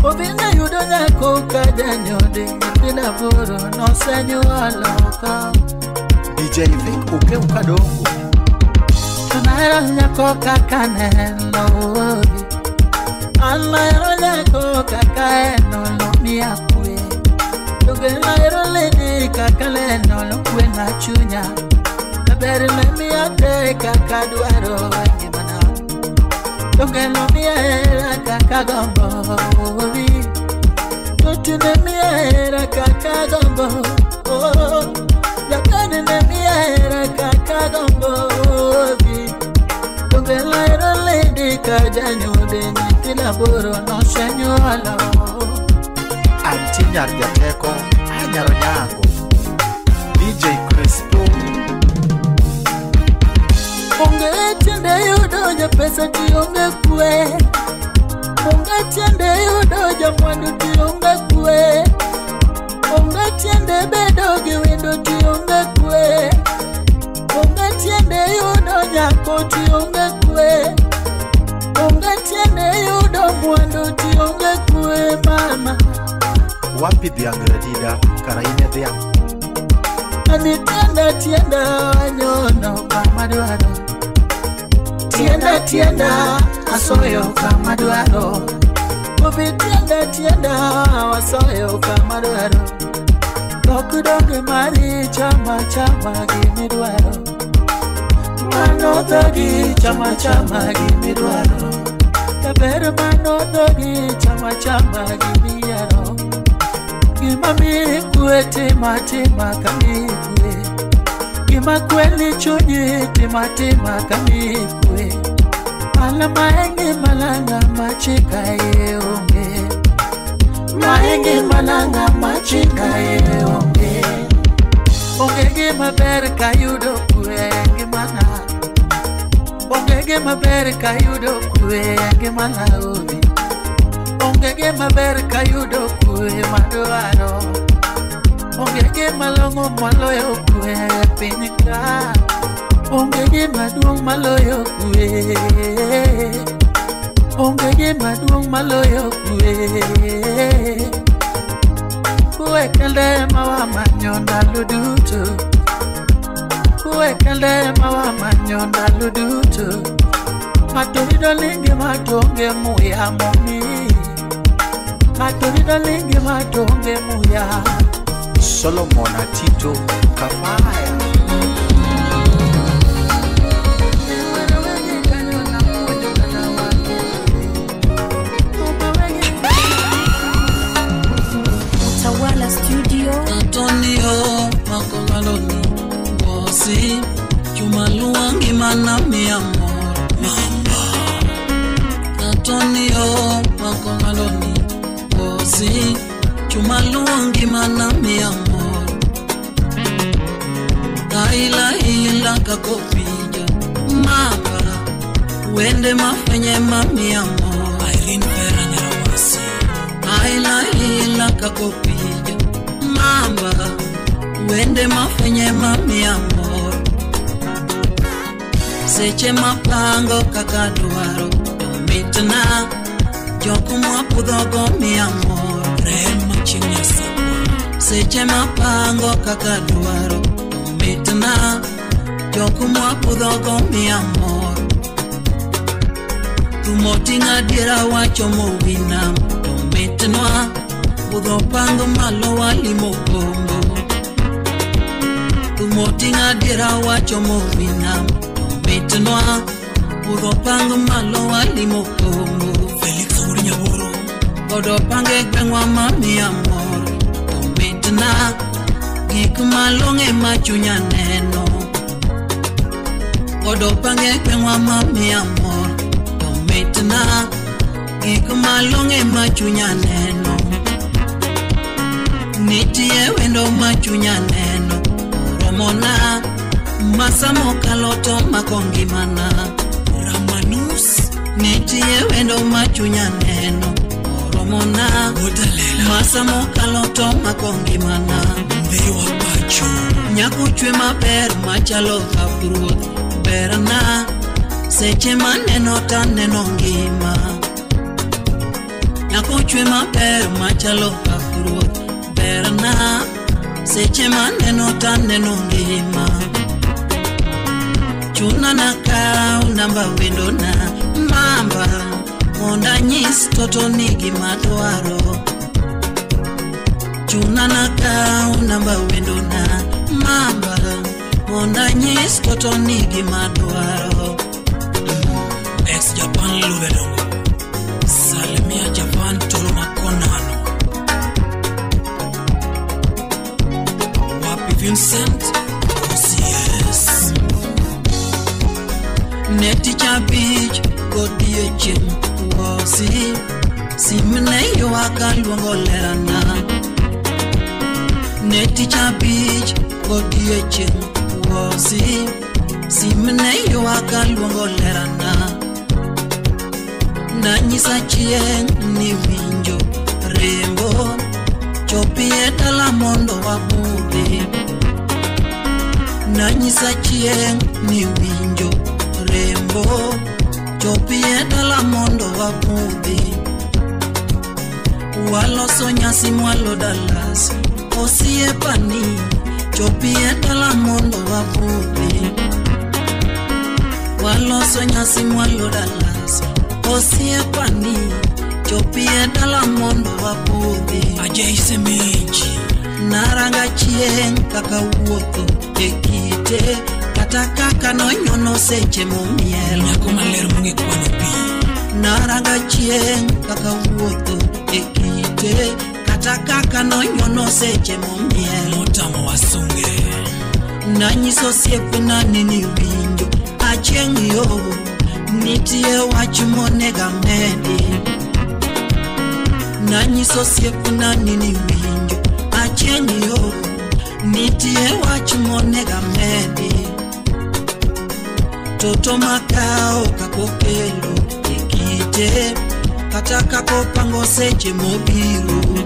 [SPEAKER 12] Ovia na yudo nyako kajanyo dengi kila boro no senyuala DJ Vic uke ukadongo Tunaera nyako kakaneno Alaero nyako kakaeno lo miyakwe Tugelaero lady kakaleno lo kwe na chunya Nabere le miyate kakaduaro wajimana Tugelo miyaera kakagombo Tutune miyaera kakagombo Yakane ne miyaera kakagombo Tugelaero lady kajanyo denyi kila boro no senyuala Antinyar Gateko, Anyaro Nyango DJ Crispo Onge tiende yudo ja pesa ti onge kwe Onge tiende yudo ja mwandu ti onge kwe Onge tiende bedo gi wendo ti onge kwe Onge tiende yudo nyako ti onge kwe Onge tiende yudo mwandu ti onge kwe mama Wapi dhiangradida karaine dhiang Ani tienda wanyono kama duaro Tienda asoyo kama duaro Ubi tienda wasoyo kama duaro Dokudoge mari chama gimi duaro Mano dogi chama gimi duaro Tabere mano dogi chama gimi yaro Gima mi kwe tima kami kwe Gima kweli chunyi tima kami kwe Mala maengi malanga machika ye onge Maengi malanga machika ye onge Onge gima bere kayudo kwe gimana Onge gima bere kayudo kwe gimana obi Onge gima ber kayudo kwe maduaro Onge gima longo maloyo kwe pinika Onge gima duong maloyo kwe Onge gima duong maloyo kwe Kwe kende mawa manyo ndalu duto Kwe kende mawa manyo ndalu duto Matorido lingi matonge muya moni Matorido lingi matonge muya Solomon Atito Kafaya
[SPEAKER 4] Tawala Studio
[SPEAKER 10] Antonio Makomaloni Bosi Chumaluangi manami amor Mama Antonio Makomaloni Bosi Chumaluangi manami amor Ila kakopija Mama Wende mafenye mami amor Irene Vera Nyarawasi Ila kakopija Mama Wende mafenye mami amor Seche mapango kakaduaro Domitna Joko mwapudhogo mi amor Rema chini sabwa Seche mapango kakaduaro Domitna Joko mwapudhogo mi amor Tumotinga dira wacho mowinam Domitnwa Udho pango malo wali mokombo Tumotinga dira wacho mowinam Domitnwa Puro pango malo walimo kongo
[SPEAKER 7] Felix uri nyaboro
[SPEAKER 10] Odo pange gwengwa mami amor Omitna gik malonge machunya neno Odo pange gwengwa mami amor Omitna gik malonge machunya neno Nitie wendo machunya neno Romona Masamo kaloto makongi mana Ramanus Nitie wendo machunya neno Romona Masamo kaloto makongi mana
[SPEAKER 7] Mbewa pacho
[SPEAKER 10] Nyakuchwe maber machalo kapruoth Berna Seche maneno ta neno ngima Nyakuchwe maber machalo kapruoth Berna Seche maneno ta neno ngima Chuna na kau namba wendo na mamba Monda nyis toto nigi madwaro Chuna na kau namba wendo na mamba Monda nyis toto nigi madwaro
[SPEAKER 7] Ex Japan luvedongo Salimia Japan tolo makonano Wapi Vincent OCS
[SPEAKER 10] Neti chabich godie chem wosi Simne yo akaluongo lerana Neti chabich godie chem wosi Simne yo akaluongo lerana Nanyisa chieng ni winjo rembo Chopie dala mondo wabudhi Nanyisa chieng ni winjo rembo Chopie dala mondo wabudhi Waloso nyasi mwalo dalas Osiepani Chopie dala mondo wabudhi Waloso nyasi mwalo dalas Osiepani Chopie dala mondo wabudhi
[SPEAKER 7] Ajay Semeji
[SPEAKER 10] Naranga chieng kaka wuotho ekite Kata kaka nonyono seche momiel
[SPEAKER 7] Nyako maler mungi kwano pi
[SPEAKER 10] Naranga chieng kaka wuotho ekite Kata kaka nonyono seche momiel
[SPEAKER 7] Motamo wasunge
[SPEAKER 10] Nanyiso siepna nini winjo Achieng yo Nitie wach monega medi Nanyiso siepna nini winjo Achieng yo Nitie wach monega medi Toto makao kakokelo ikite Kata kakopango seche mobiru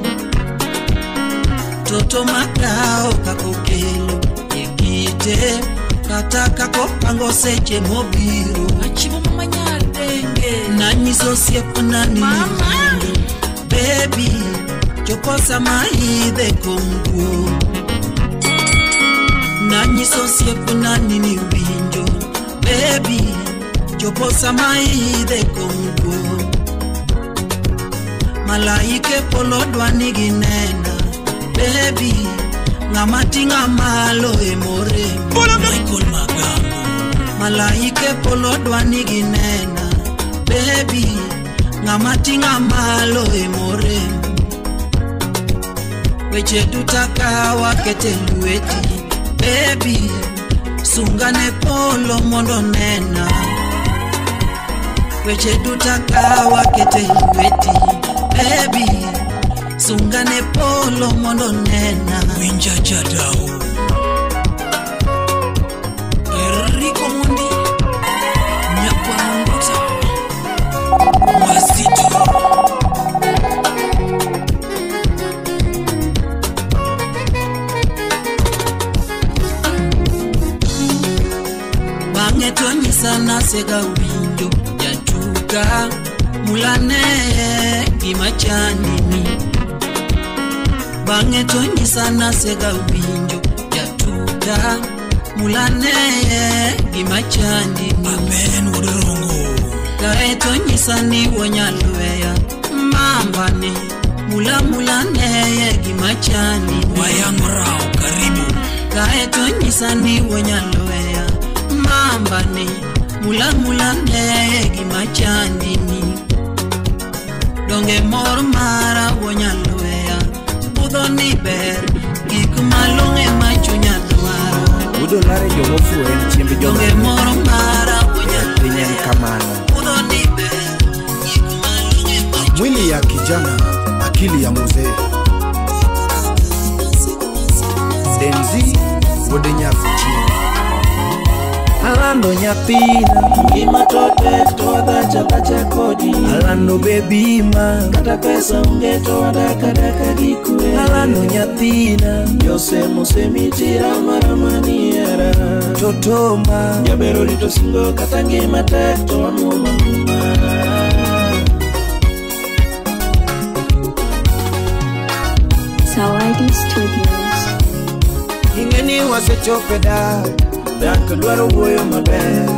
[SPEAKER 10] Toto makao kakokelo ikite Kata kakopango seche mobiru
[SPEAKER 11] Achivo mama nyardenge
[SPEAKER 10] Nanyiso siepna nini winjo Baby Choposa maidhe kumgu Nanyiso siepna nini winjo Baby Choposa maidhe kumgu Malaike polo dwani ginena Baby Ngamatinga malo emore
[SPEAKER 7] Michael Magambo
[SPEAKER 10] Malaike polo dwani ginena Baby Ngamatinga malo emore Weche tutaka wakete lueti Baby Sungane polo mondo nena Weche tutaka wakete lueti Baby Sungane polo mondo nena
[SPEAKER 7] Winja jadao
[SPEAKER 10] Enrico Mundi
[SPEAKER 7] Nyakwa Ngota Wazito
[SPEAKER 10] Bange tonyisa nasega winjo Jatuka mulane gimachanini Bange tonyisa nasega winjo Jatuka mulane gimachanini
[SPEAKER 7] Amen udorongo
[SPEAKER 10] Kae tonyisa ni wanyalweya Mambani mula mulane gimachanini
[SPEAKER 7] Wayamrao karibu
[SPEAKER 10] Kae tonyisa ni wanyalweya Mambani
[SPEAKER 8] Mulan gima chandini donge mor mara wonyalweya budho ni ber gik malong'e ma chunya dwaro
[SPEAKER 3] Udo lare jomo fuen chiembe jomo
[SPEAKER 8] donge mor mara wonyalweya
[SPEAKER 3] Pinyen kamano
[SPEAKER 8] budho ni ber gik malong'e ma
[SPEAKER 14] mwili ya kijana akili ya mzee Denzi wode nyafichi
[SPEAKER 3] Alando nyathina
[SPEAKER 11] Gima tote to adacha kodi
[SPEAKER 3] Alando bebima
[SPEAKER 11] Kata pesa unge to adaka gikwe
[SPEAKER 3] Alando nyathina
[SPEAKER 11] Yose mose mitira maramaniera
[SPEAKER 3] Totoma
[SPEAKER 11] Jabero lito singo kata ngima tek to amuma
[SPEAKER 4] Sawaidi Studios.
[SPEAKER 3] Ingeni wasechope dak dwaro wuoyo maber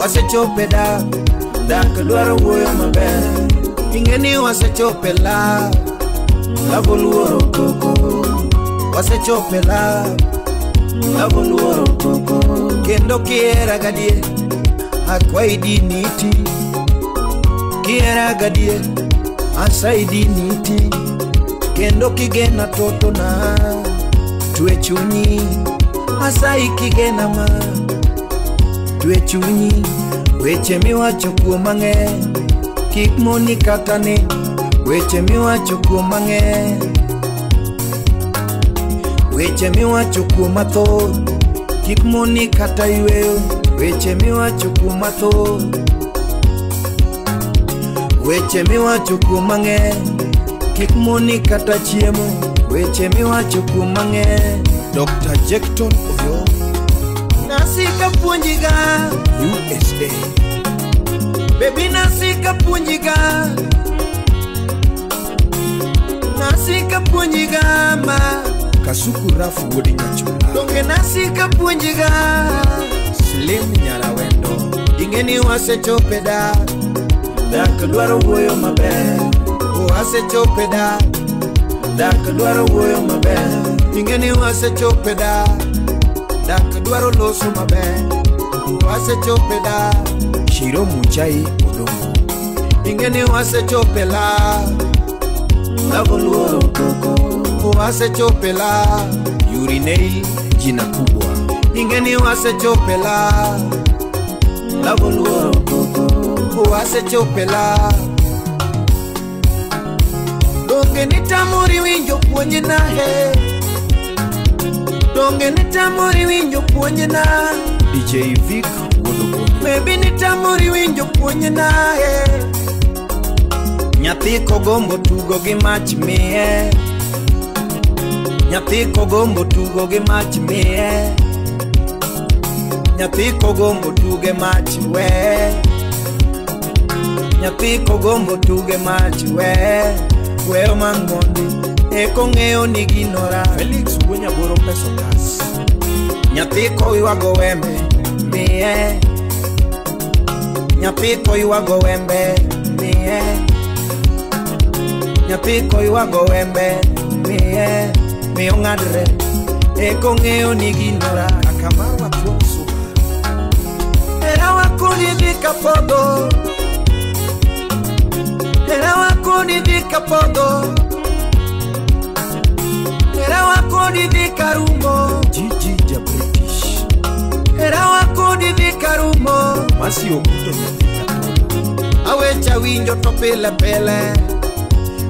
[SPEAKER 3] Wasechope dak dwaro wuoyo maber Ingeni wasechope lavo luoro koko Wasechope lavo luoro koko Kendo kiera gadie akwaidi niti Kiera gadie asaidi niti Kendo kigena toto na Tue chunyi Asai kigena ma Tue chunyi Weche miwacho kuom mang'eny Kik moni kata ni Weche miwacho kuom mang'eny Weche miwacho kuom mathoth Kik moni kata yweyo Weche miwacho kuom mathoth Weche miwacho kuom mang'eny Kik moni kata chiemo Weche miwacho kuom mang'eny
[SPEAKER 14] Dr. Jekton Oyo
[SPEAKER 3] Nasika puonjiga
[SPEAKER 14] USA
[SPEAKER 3] Baby nasika puonjiga Nasika puonjiga ma
[SPEAKER 14] Kasuku Rafu wode nyachula
[SPEAKER 3] Donge nasika puonjiga
[SPEAKER 14] Slim Nyarawendo
[SPEAKER 3] Ingeni wasechope dak dwaro wuoyo maber Wasechope dak dwaro wuoyo maber Ingeni wasechope dak dwaro loso maber Wasechope
[SPEAKER 14] Shiro Muchai Odongo
[SPEAKER 3] Ingeni wasechope lavo luoro koko Wasechope
[SPEAKER 14] Urinei jina kubwa
[SPEAKER 3] Ingeni wasechope lavo luoro koko Wasechope Donge nitamori winjo puonje na he Donge nitamori winjo puonje na
[SPEAKER 14] DJ Vic Wodoko
[SPEAKER 3] Maybe nitamori winjo puonje na he Nyathi kogombo tugo gi mach miye Nyathi kogombo tugo gi mach miye Nyathi kogombo tuge mach we Nyathi kogombo tuge mach we Weo mangondi eko ng'eyo ni ginora
[SPEAKER 14] Felix Wonya Boro Peso Kas
[SPEAKER 3] Nyathi koywago wembe miye Nyathi koywago wembe miye Nyathi koywago wembe miye Miyo ng'adre eko ng'eyo ni ginora
[SPEAKER 14] Akamara Tuom Suba
[SPEAKER 3] Era wakuni dhika podho Era wakuni dhika podho Era wakuni dhika rumo
[SPEAKER 14] Gigi ja British
[SPEAKER 3] Era wakuni dhika rumo
[SPEAKER 14] Masi okuto nyathina
[SPEAKER 3] Awecha winjo to pile pile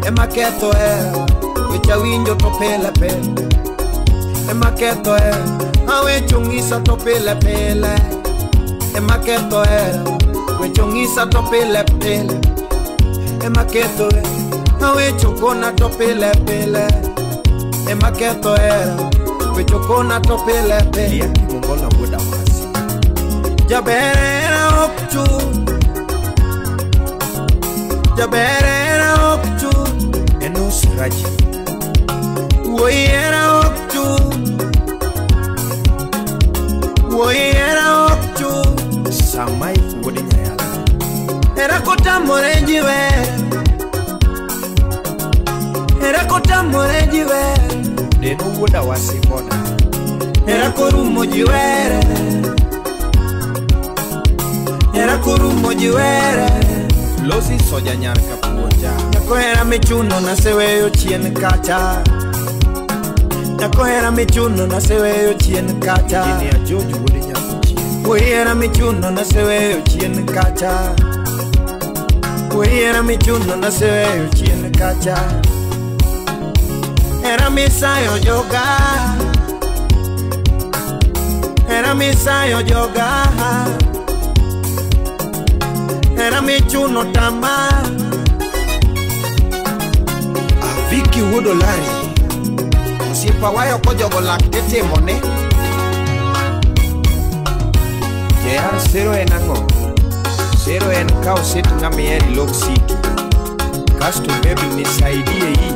[SPEAKER 3] Ema ketho Wecha winjo to pile pile Ema ketho Awecho ng'isa to pile pile Ema ketho Wecho ng'isa to pile pile Ema ketho Awecho kona to pile pile Ema ketho Wecho kona to pile pile
[SPEAKER 14] Lia kimongola woda wasi
[SPEAKER 3] Jabere okchu Jabere okchu
[SPEAKER 14] Enos Raji
[SPEAKER 3] Woyera okchu Woyera okchu
[SPEAKER 14] Samai wode nyayala
[SPEAKER 3] Era kotamore jiwe Era kotamore jiwe
[SPEAKER 14] Deno woda wasi koda
[SPEAKER 3] Era korumo jiwere kurumo jiwere
[SPEAKER 14] Losi soja nyar kapuonja
[SPEAKER 3] Nyakohera michuno na seweyo chien kacha Nyakohera michuno na seweyo chien kacha
[SPEAKER 14] Jini ya George wudi nyakuchi
[SPEAKER 3] Wihera michuno na seweyo chien kacha Wihera michuno na seweyo chien kacha Era misayo joga Era misayo joga Era michuno tama
[SPEAKER 14] Aviki wudo lari Usipa wayo kojogo lak tete mone Jayar sero en ango Sero en kao sit ngami eri lok siki Kasto baby nisaidie hii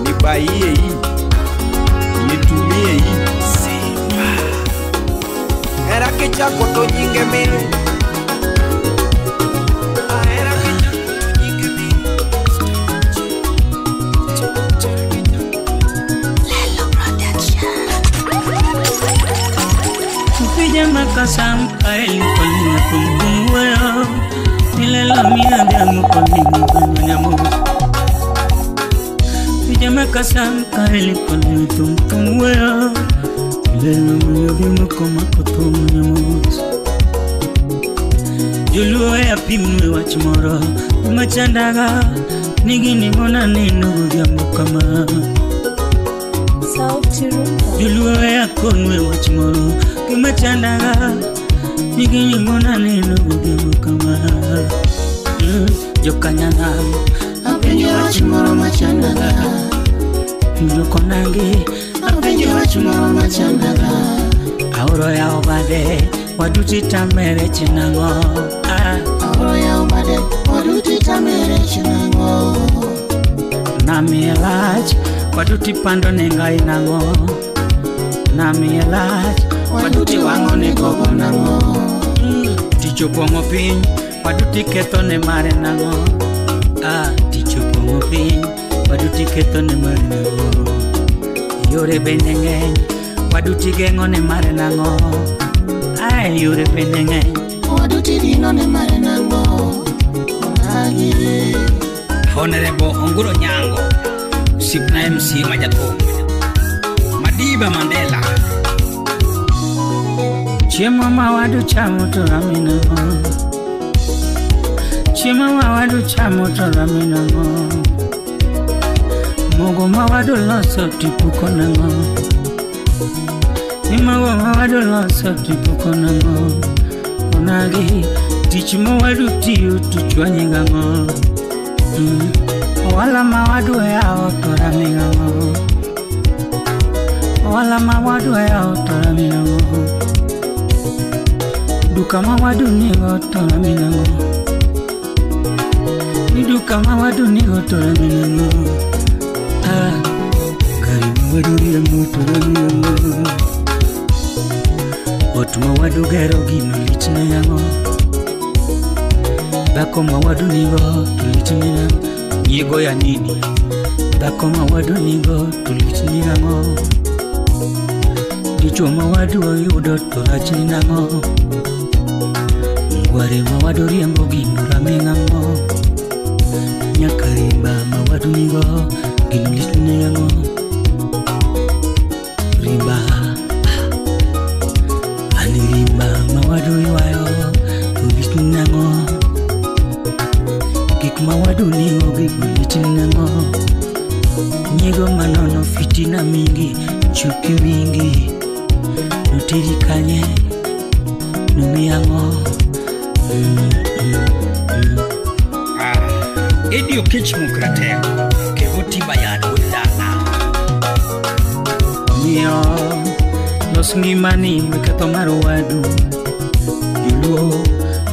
[SPEAKER 14] Nibaie hii Nitumie hii
[SPEAKER 3] Simba Era kichako to nyinge mili
[SPEAKER 10] Makasam kaeli kolina kumkumweo Nilela mia diamu kolina kumnyamu Vija makasam kaeli kolina kumkumweo Nilela mia diamu kumnyamu Juluwe ya pimwe wachimoro Umachandaga Nigini mona nino diamu kama Juluwe ya konwe wachimoro Kimachandaga Nigini mona nino diamu kama Jokanyana Apenye wachimoro machandaga Jokonangi Apenye wachimoro machandaga Auro ya obade Waduti tamere chinango Auro ya obade Waduti tamere chinango Nami elaj Waduti pando nenga inango Nami elaj Waduti wango ne gogo nango Ticho pongo pin Waduti keto ne mare nango Ticho pongo pin Waduti keto ne mare nango Yore bendengen Waduti gengo ne mare nango Yure penenge Waduti dino ne mare nango Honorable Onguro Nyango Sipna MC Majato Madiba Mandela Chema mawadu chamoto ramina Chema mawadu chamoto ramina Mogo mawadu loso tipuko nango Nimago mawadu loso tipuko nango Onagi tichi mawadu tiyu tuchwanye gango Wala mawadu ya otora mingango Wala mawadu ya otora mingango Duka mawadu nigo otora mingango Niduka mawadu nigo otora mingango Gari mawadu riyango otora mingango Otu mawadu gero gino litne yango Dako mawadu nigo tulitne yango Nigo ya nini Dako mawadu nigo tulitne yango Dicho mawadu oyudo torachni nango Ngware mawadu riembo gino ramingango Nyakarimba mawadu nigo gino litne yango Rimba Anirimba mawadu yuayo tulitne nango Gik mawadu nigo gino litne nango Nyego manono fitina mingi Chuki mingi Nutiri kanye Numiyango Edio kichmukrate Kevuti bayad udana Mio Los ngimani Weketo marwadu Yuluo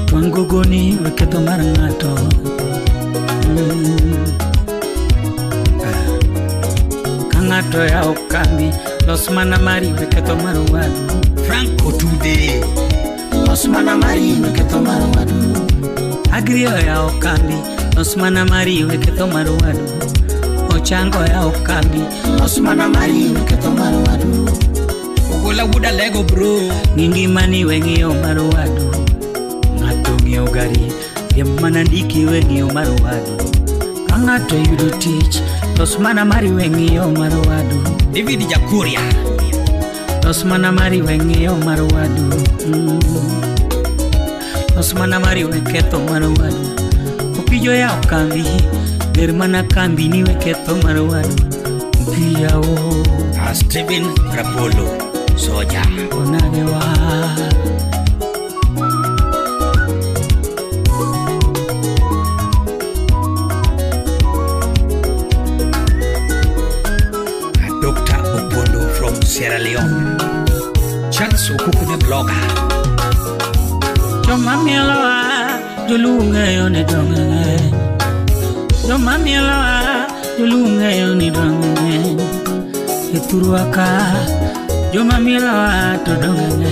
[SPEAKER 10] Tuangogoni Weketo marangato Kangato ya okami Los manamari Weketo marwadu Franco Tude Los manamari Weketo marwadu Agrio ya okami Los manamari Weketo marwadu Ochango ya okami Los manamari Weketo marwadu Ugula wuda lego bro Ningimani wengio marwadu gari Piem mana ndiki wengi umaruwadu Kangato yudo tich Tos mana mari wengi umaruwadu David Jakuria Tos mana mari wengi umaruwadu Tos mana mari weketo umaruwadu Upijo ya ukambi Bermana kambi ni weketo umaruwadu Upija o Steven Rapolo Soja Onagewa Sierra Leone Charles Okukune blogger Joma mieloa Julunge yone donge Joma mieloa Julunge yone donge Eturuaka Joma mieloa to donge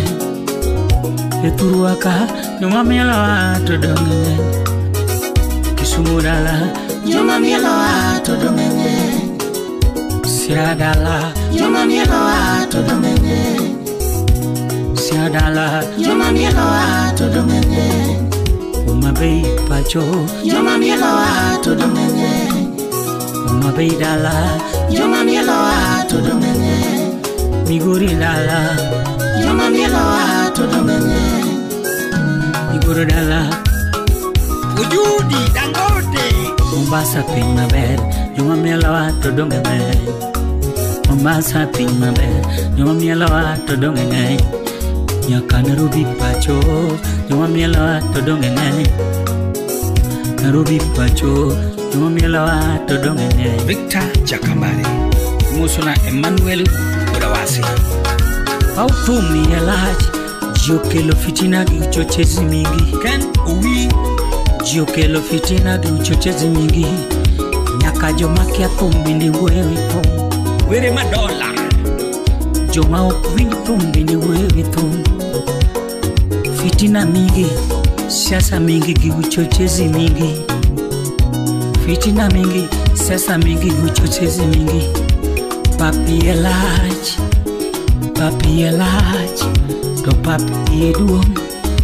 [SPEAKER 10] Eturuaka Joma mieloa to donge Kisumudala Joma mieloa to donge Siadala Joma mieloa to domene Siadala Joma mieloa to domene Umabei pacho Joma mieloa to domene Umabei dala Joma mieloa to domene Miguri dala Joma mieloa to domene Miguri dala Ujudi Dangote Mombasa ping maber Joma mieloa to domene Mombasa ping maber Joma mieloa to donge Nyaka Nairobi pacho Joma mieloa to donge Nairobi pacho Joma mieloa to donge Victor Jakambare Musuna Emmanuel Udawasi Pautumi elach Jiokelo fitina gi uchochezi mingi Ken uwi Jiokelo fitina gi uchochezi mingi Nyaka joma kia thumbi ni wewe thumbi Were madola Joma ukwingi thumbi ni wewe thumbi Fitina mingi Siasa mingi gi uchochezi mingi Fitina mingi Siasa mingi gi uchochezi mingi Papi elach Papi elach To papi eduong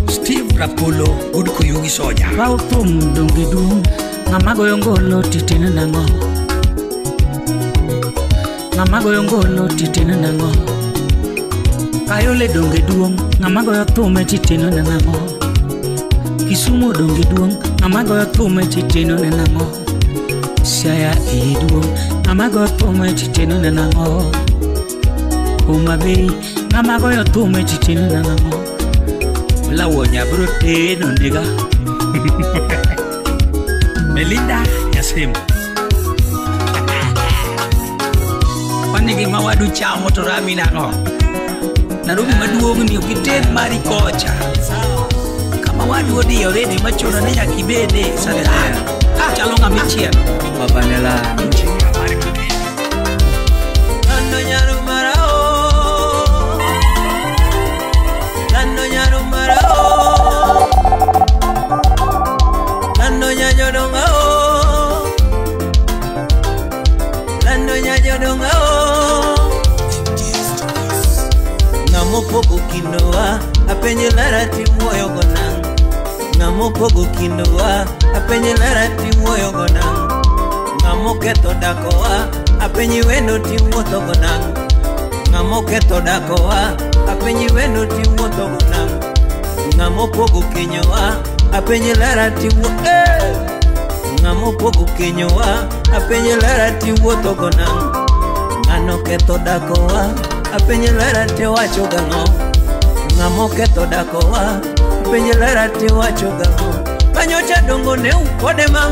[SPEAKER 10] Steve Rapolo Udko Yugi Soja Pau thum dongi duong Ngamago yongolo titina nango Ngamago yongolo titina nango Kayole dongi duong Ngamago yothume titina nango Kisumu dongi duong Ngamago yothume titina nango Siaya duong Ngamago yothume titina nango Umabei Ngamago yothume titina nango Lawonya brote no nigga Melinda Yasemu Wanigi mawadu chamo to rami nango Narubi maduogu ni ukiten mari kocha Kama wadu odi yoredi machono niya kibede Sadetana Chalonga michia Mabanela Lando nyaru marao Lando nyaru marao Lando nyajo dongao Lando nyajo dongao Ngamo pogo kinoa Apenye larati moyo gonang Ngamo pogo kinoa Apenye larati moyo gonang Ngamo keto dakoa Apenye wendo timoto gonang Ngamo keto dakoa Apenye wendo timoto gonang Ngamo pogo kinyoa Apenye larati Ngamo pogo kinyoa Apenye larati woto gonang Ngano keto dakoa Apenye larati wacho gango Ngamo keto dakoa Apenye larati wacho gango Manyocha dongo ne ukode ma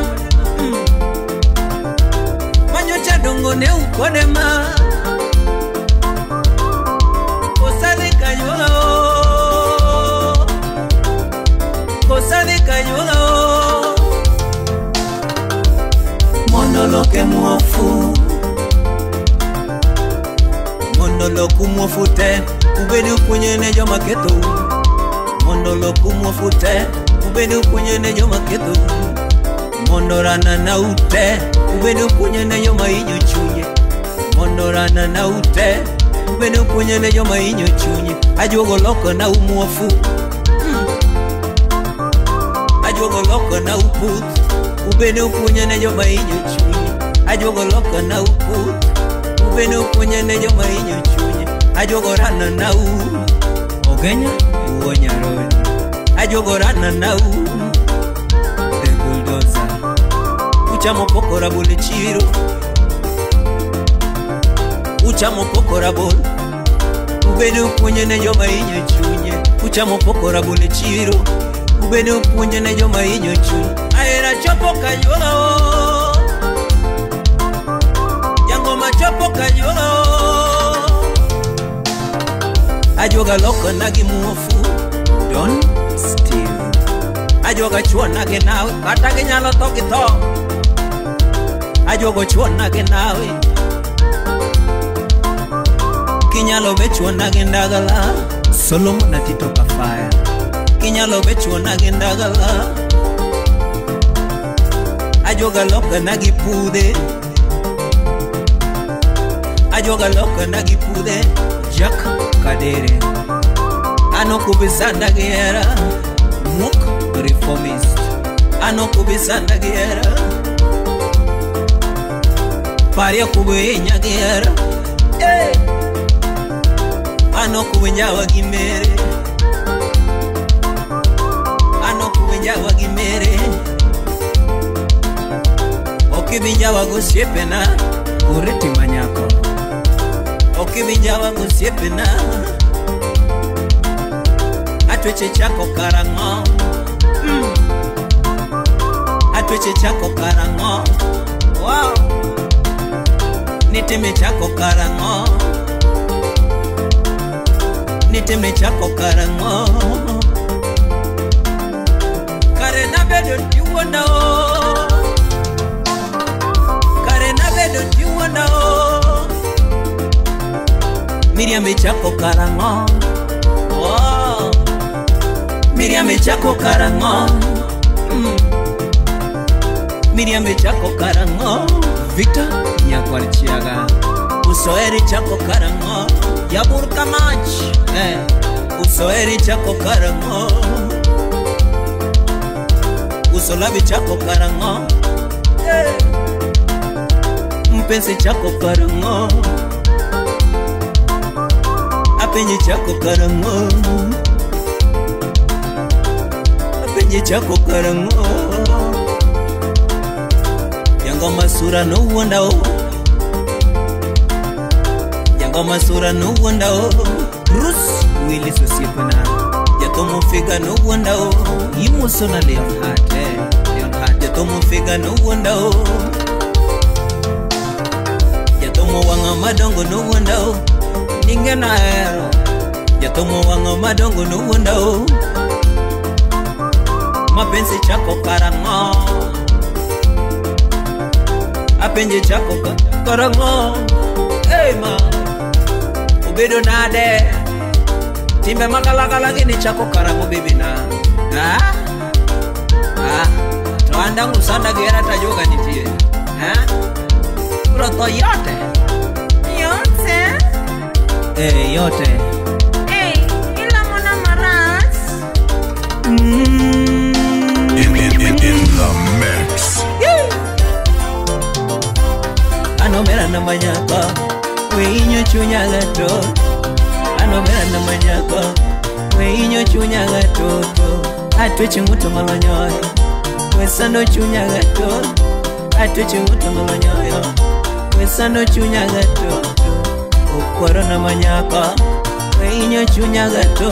[SPEAKER 10] Manyocha dongo ne ukode ma Kosade kanyola Kosade kanyola Monoloke mwofu Monoloku mwofute Ubeni upunye nejo maketo Monoloku mwofute Ubeni upunye nejo maketo Monorana na ute Ubeni upunye nejo mainyo chunye Monorana na ute Ubeni upunye nejo mainyo chunye Ajogo loko na umwofu
[SPEAKER 15] loko na uputh ubene upunya ne joma inyo chunye ajogo loko na uputh ubene upunya ne joma inyo chunye ajogo rana na u ogenya uonya roe ajogo rana na u the bulldozer uchamo pokora bole chiro uchamo pokora bole ubene upunya ne joma inyo chunye uchamo pokora bole chiro ubene upunya ne joma inyo chunye aera chopo kayola yango machopo kayola ajoga loko nagi muofu Don Steve ajoga chuo nagi nawe kata ginyalo toki to ajogo chuo nagi nawe kinyalo be chuo nagi ndagala Solomon atito kafaya kinyalo be chuo nagi ndagala ajoga loka nagi pude ajoga loka nagi pude Jack Kadere ano kubisanda gera Muk reformist ano kubisanda gera Paria kubenya gera ano kubenjawa gimere ano kubenjawa gimere okibinjawa gosiepena ureti manyako okibinjawa gosiepena atweche chako karango atweche chako karango wow niteme chako karango niteme chako karango kare na bedo tiwona kare na bedo tiwona Miriam chako karango wow Miriam chako karango Miriam chako karango Victor Nyakwarchiaga Usoeri chako karango Yabur Kamach Usoeri chako karango Usolabi chako karango Mpenzi chako karango Apenye chako karango Apenye chako karango Yango masura no wonder Yango masura no wonder Bruce Willis Osipana Yatomo figa no wonder Imusona Leon Hart Leon Hart Yatomo figa no wonder Yatomo wanga madongo no wonder Ninge na hero Yatomo wanga madongo no wonder Mapenzi chako karango Apenje chako karango Hey ma Ubedo nade Timbe makalakala gini chako karango bibi na Tuanda ngusanda gera tajoga nitie Proto yote
[SPEAKER 16] Yote
[SPEAKER 15] yote
[SPEAKER 16] ila mona maras
[SPEAKER 1] In the mix
[SPEAKER 15] Anomera na manyaka Weinyo chunya gato Anomera na manyaka Weinyo chunya gato Atweche nguto malonyoyo Wesano chunya gato Atweche nguto malonyoyo Wesano chunya gato Ukwaro na manyaka Weinyo chunya gato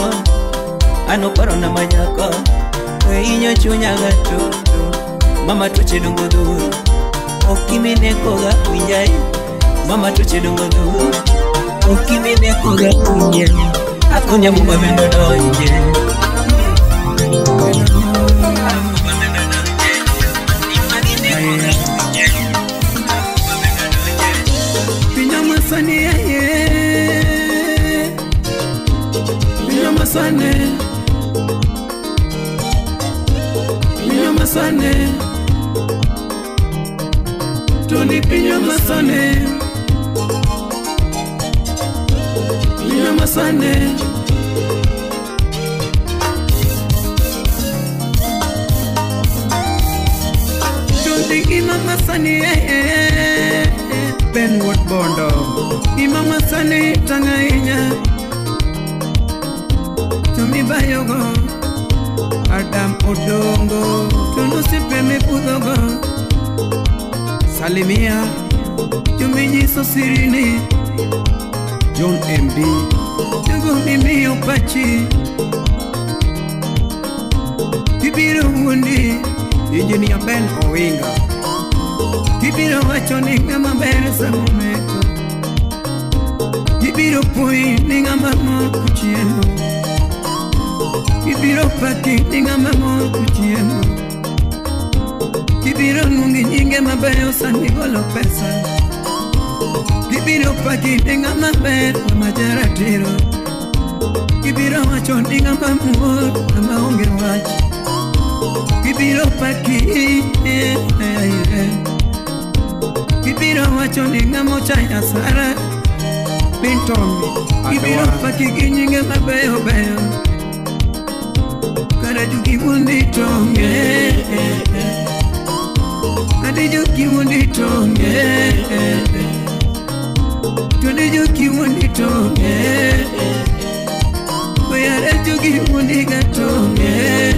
[SPEAKER 15] Anoparo na manyaka Weinyo chunya gato Mama tuche dungo duru Okimene koga kunjai Mama tuche dungo duru Okimene koga kunjai Akunya mumba mendo doinje
[SPEAKER 5] Pinyama sane Pinyama sane Pinyama sane Tony pinyama sane Pinyama sane
[SPEAKER 17] gima masani
[SPEAKER 14] Ben Wood Bondo
[SPEAKER 17] gima masani tangainya Tumi bayogo
[SPEAKER 14] Adam Odongo
[SPEAKER 17] Tunusipe mikudogo
[SPEAKER 14] Salimia
[SPEAKER 17] Tumi jiso sirini
[SPEAKER 14] John MD
[SPEAKER 17] Tugu mimi opachi Kibiro wundi
[SPEAKER 14] Engineer Ben Owinga
[SPEAKER 17] Kibiro wacho ni ngama bere sa momeko Kibiro pui ni ngama moko chiemo Kibiro paki ni ngama moko chiemo Kibiro nungi nyinge mabeyo sa nigolo pesa Kibiro paki ni ngama bere na majaratiro Kibiro wacho ni ngama muor na maonge wacho Kibiro paki Kibiro wacho ni ngamo chaya sara
[SPEAKER 14] Pintomi
[SPEAKER 17] Kibiro paki ginyinge mabeyo beyo Kara juki wundi tonge Kade juki wundi tonge Tude juki wundi tonge Kuyare juki wundi gatonge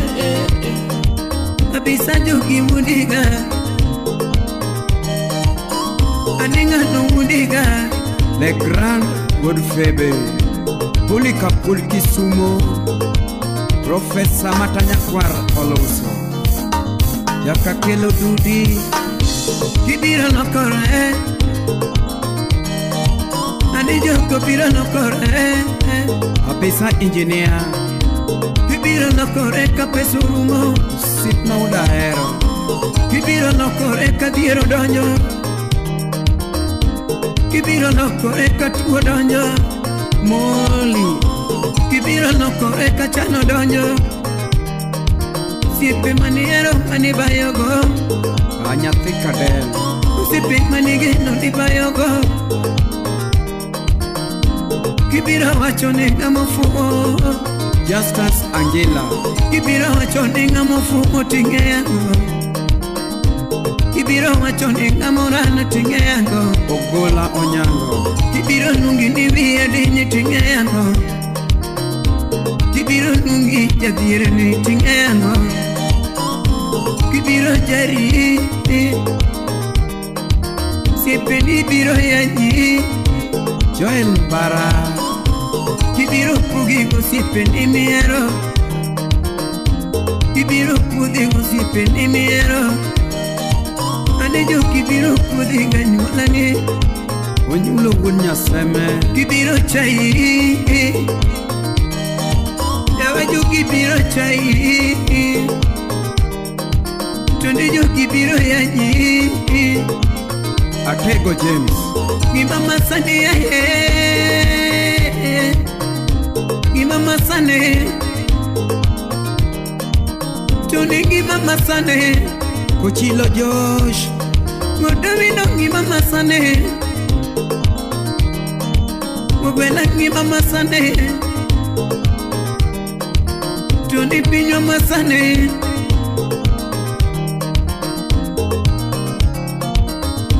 [SPEAKER 17] Abisa juki wudiga Aninga no wudiga
[SPEAKER 14] Le Grand Godfebe Pulika Pulki Sumo Professor Matanya Kwar Oloso Yaka Kelo Dudi
[SPEAKER 17] Kibira lokore Anijo kopira lokore
[SPEAKER 14] Abisa Engineer
[SPEAKER 17] Kibira lokore kapesurumo
[SPEAKER 14] Sitna udahero
[SPEAKER 17] Kibiro lokore ka diero donjo Kibiro lokore ka tuo donjo
[SPEAKER 14] Moli
[SPEAKER 17] Kibiro lokore ka chano donjo Siepe maniero mani bayogo
[SPEAKER 14] Anyathi Kadel
[SPEAKER 17] Siepe manigeno di bayogo Kibiro wacho ni ngamo fumo
[SPEAKER 14] Justus Angela
[SPEAKER 17] Kibiro wacho ni ngamo fumo tinge yango Kibiro wacho ni ngamo rana tinge yango
[SPEAKER 14] Ogola Onyango
[SPEAKER 17] Kibiro nungi ni via dinyi tinge yango Kibiro nungi jadire ni tinge yango Kibiro jari Siepe ni biro yanyi
[SPEAKER 14] Joel Bara
[SPEAKER 17] Kibiro pugi gosiepe ni miero Kibiro pugi gosiepe ni miero Anejo kibiro pugi ganyuolani
[SPEAKER 14] Onyulo gunya seme
[SPEAKER 17] Kibiro chai Yawajo kibiro chai Tondejo kibiro yanyi
[SPEAKER 14] Atego James
[SPEAKER 17] Gimama sani Gimama sani Tuni gimama sani
[SPEAKER 14] Kochilo Josh
[SPEAKER 17] Modamino gimama sani Mobela gimama sani Tuni pinyo masani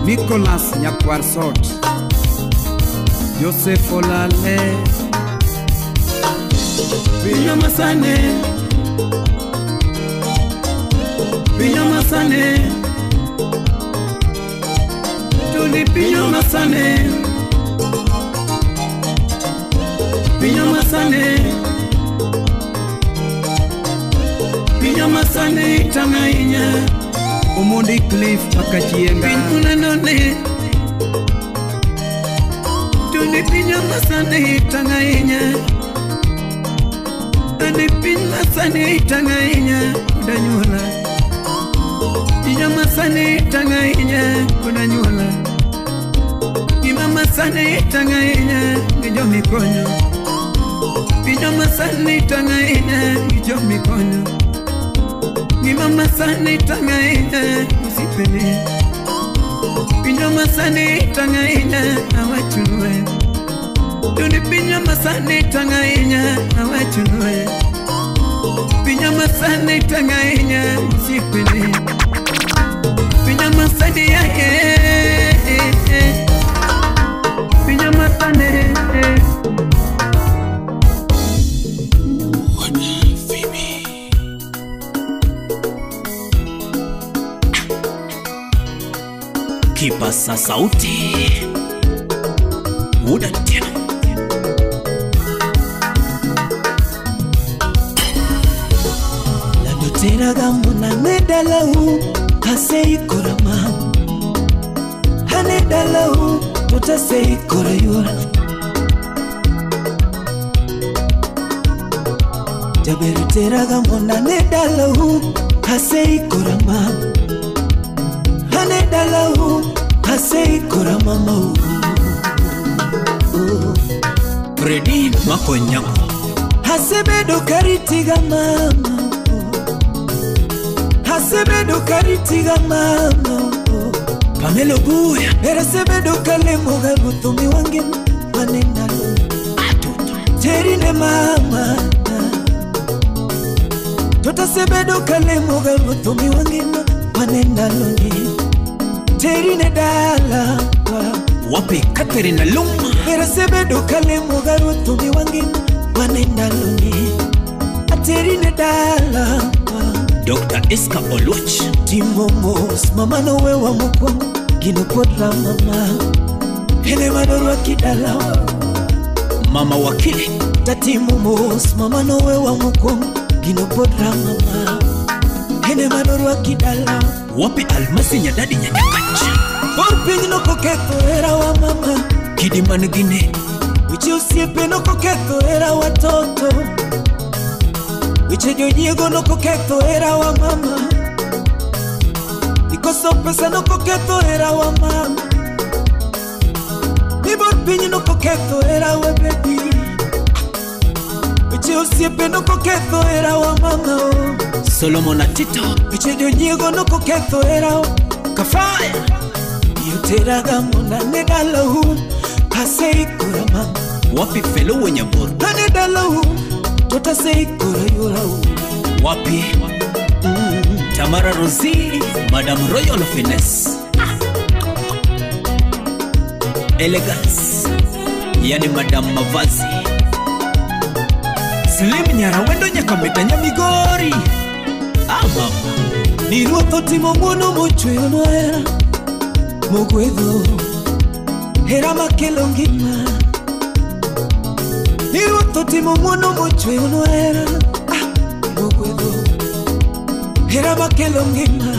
[SPEAKER 14] Nicholas Nyakwarsot Joseph Olale
[SPEAKER 17] Pinyo masane Pinyo masane Tuli pinyo masane Pinyo masane Pinyo masane Tangainya
[SPEAKER 14] Omondi Cliff Akachienga
[SPEAKER 17] Pinyuna none Tuli pinyo masane Tangainya Ane pinyo masane Tangainya Udanyuala Pinyo masane Tangainya Udanyuala Ima masane Tangainya Ngijo mikonyo Pinyo masane Tangainya Ngijo mikonyo Ima masane Tangainya Usipene Pinyo masane Tangainya Awachunwe Tuni pinyo masane Tangainya Awachunwe Pinyo masane Tangainya Usipene Pinyo sadi ya pinya matane
[SPEAKER 10] Kipasa sauti muda tena
[SPEAKER 9] Lando tena gamuna nedalau Hasei korama Hanedalau Tutasei korayura Jaberi tena gamuna nedalau Hasei korama Hanedalau Hasei korama mau
[SPEAKER 10] Freddy Makonyango
[SPEAKER 9] Hasebedo karitiga mama Hasebedo karitiga mama
[SPEAKER 10] Pamelo Buya
[SPEAKER 9] Erasebedo kalemo galutumi wange manendalo Terine mama Tota sebedo kalemo galutumi wange manendalo ni Terine dala
[SPEAKER 10] Wapi Katerina Luma
[SPEAKER 9] Erasebedo kalemo galutumi wange manendalo ni Terine dala
[SPEAKER 10] Dr. Eska Oluch
[SPEAKER 9] Timomos mama no wewa mukwangu Gino podra mama Hene madorwa kidala
[SPEAKER 10] Mama wakili
[SPEAKER 9] Tatimomos mama no wewa mukwangu Gino podra mama Hene madorwa kidala
[SPEAKER 10] Wapi almasi nyadadi nyanyakachi
[SPEAKER 9] Borping no koketo era wa mama
[SPEAKER 10] Kidimani gine
[SPEAKER 9] Wichi usiepe no koketo era wa toto Wiche jonyego no koketo era wa mama Nikoso pesa no koketo era wa mama Nibor pinyi no koketo era wa baby Wiche usiepe no koketo era wa mama oh.
[SPEAKER 10] Solomon Atito
[SPEAKER 9] Wiche jonyego no koketo era wa
[SPEAKER 10] Kafaya
[SPEAKER 9] Yutera gamona nedala hu Hasei kurama
[SPEAKER 10] Wapi felo wenye bor
[SPEAKER 9] Nedala hu Tota sei kurayura hu
[SPEAKER 10] Wapi Tamara Rosie Madame Royal Finesse Elegance Yani Madame Mavazi
[SPEAKER 9] Slim nyara wendo nyakameta nyamigori
[SPEAKER 10] Mama
[SPEAKER 9] Niruoto timo mwono mochwe onoera Mogwedo Hera makelo ngima Niruoto timo mwono mochwe onoera Mogwedo Hera makelo ngima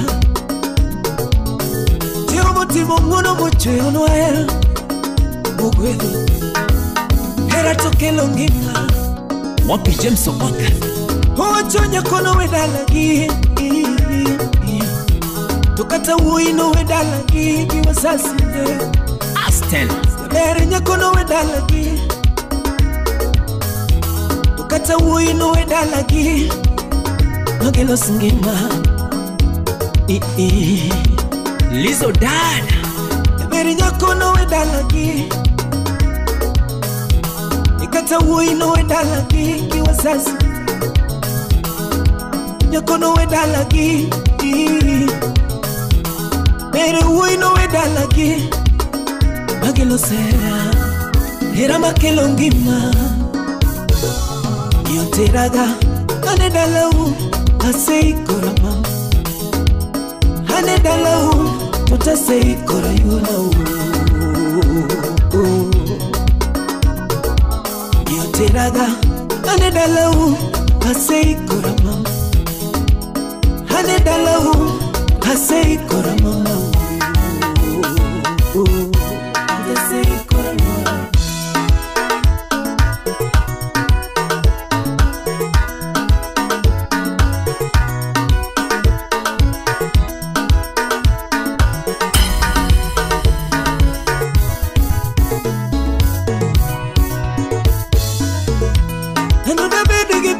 [SPEAKER 9] Tiomo timo mwono mochwe onoera Mogwedo Hera tokelo ngima
[SPEAKER 10] Wapi James Okwaka
[SPEAKER 9] Owachonya kono wedalagi Tukata uino wedalagi Kiwasasinde
[SPEAKER 10] Astel
[SPEAKER 9] Berenya kono wedalagi Tukata uino wedalagi Magelo singima
[SPEAKER 10] Lizo Dada
[SPEAKER 9] Berenya kono wedalagi Nikata uino wedalagi Kiwasasi Nyakono wedalagi Mere uino wedalagi Magelo sera Hera makelo ngima Yoteraga Hanedalau Hasei korama Hanedalau Tutasei korayura Yoteraga Hanedalau Hasei korama Hanedalau Hasei korama Tutasei korayura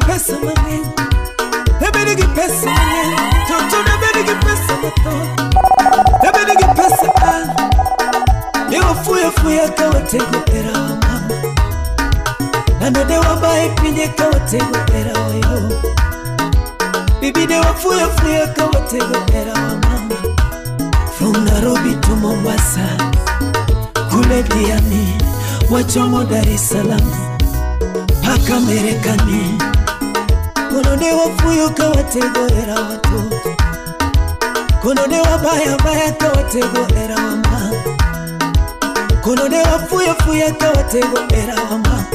[SPEAKER 9] pesa mami, ebe digi pesa mami, toto ebe digi pesa mato, ebe digi pesa ah. Niwa fuya kawa tego era wa mama, nano dewa bae pinye kawa tego era wa yo. Bibi dewa fuya kawa tego era wa mama,
[SPEAKER 17] from Nairobi to Mombasa, kule Diani, wachomo Dar es Salaam, paka Marekani. Konone wafuyo kawatego era watoto, konone wabaya baya kawatego era wama, konone wafuyo fuya kawatego era wama,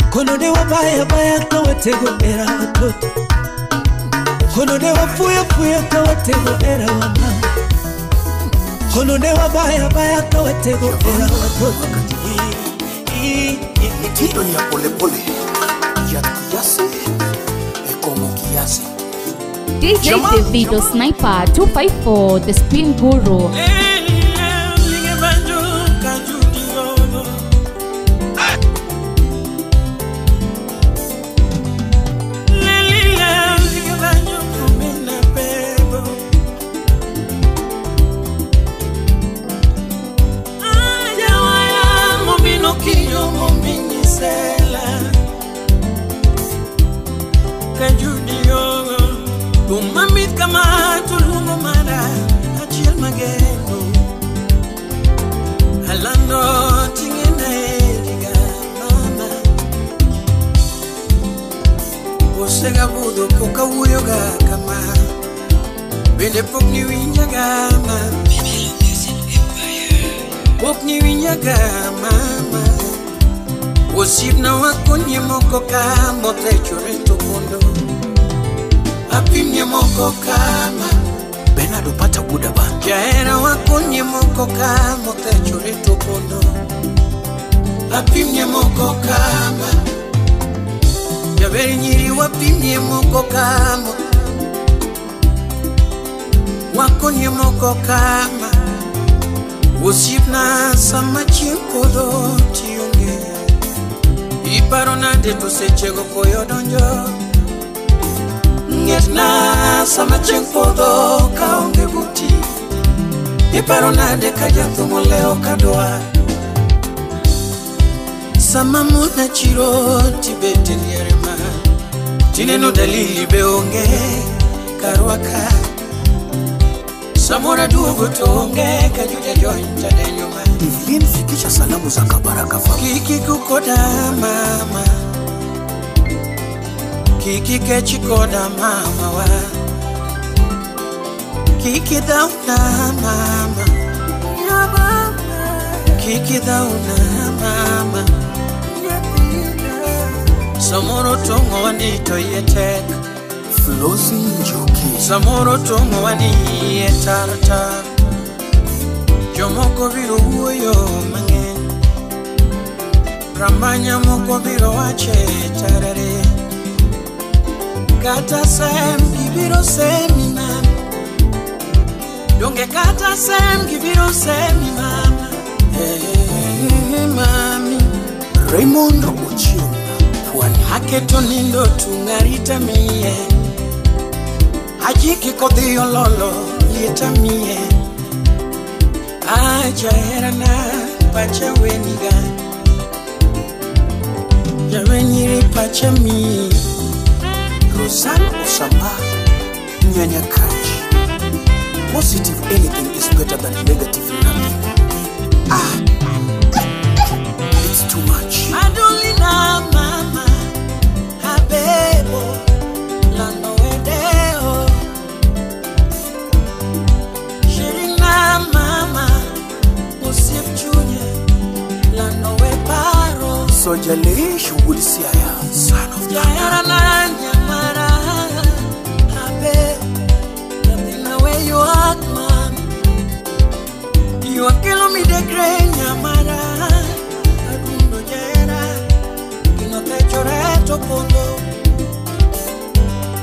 [SPEAKER 17] konone wabaya baya kawatego era watoto, konone wafuyo fuya kawatego era wama, konone wabaya baya kawatego era watoto.
[SPEAKER 7] Mitindo ni ya pole pole, ya kiasi, como kiasi.
[SPEAKER 18] DJ Davido Sniper 254, the Spin Guru.
[SPEAKER 6] Umamit kama tulungo mara achiel magendo alando tingena ediga mama osega budo poka uyoga kama bende pokni winyaga mama pokni winyaga mama osibna wakonye moko kama techorento kondo apimye moko kama
[SPEAKER 7] Benado pata buda ba
[SPEAKER 6] jaera wakonye moko kama techore tokondo apimye moko kama jaberi nyiri wapimye moko kama wakonye moko kama usipna sama chimpodo tionge iparona de to sechego koyo donjo Ngetna sama chengpodo kaonge buti Iparonade kajathumo leo kadoa Sama muna chiro tibete nierema Tineno dalili beonge karwaka Samora duogo tonge kajuja jointa denyuma
[SPEAKER 7] Ivlin fikisha salamu za kabaraka fa
[SPEAKER 6] Kiki kukoda mama Kiki kechikoda mama wa Kiki dauna mama ya mama Kiki dauna mama Samoro tongo wanito yetek
[SPEAKER 7] Flozi njoki
[SPEAKER 6] Samoro tongo wani yetarta Jomoko viro uyo mangen Ramanya moko viro wache tarare Kata sem gibiro semina Donge kata sem gibiro semina Mami
[SPEAKER 7] Raymond Ochiona
[SPEAKER 6] Pwani haketo nindo tungarita miye Hajiki kodhiyo lolo yeta miye Aja herana pacha weniga Jawe nyiri pacha miye
[SPEAKER 7] Rosan Osama Nyanya Kaji. Positive anything is better than negative nothing. It's too much.
[SPEAKER 6] Adulina mama Habebo Lando wedeo Shirina mama Musif Junior Lando weparo
[SPEAKER 7] Sojale shughuli siaya son of
[SPEAKER 6] Jayara na nyamara Habe Nothing the way you act man You are killing me the grain nyamara Adundo jayara Ino techoreto kondo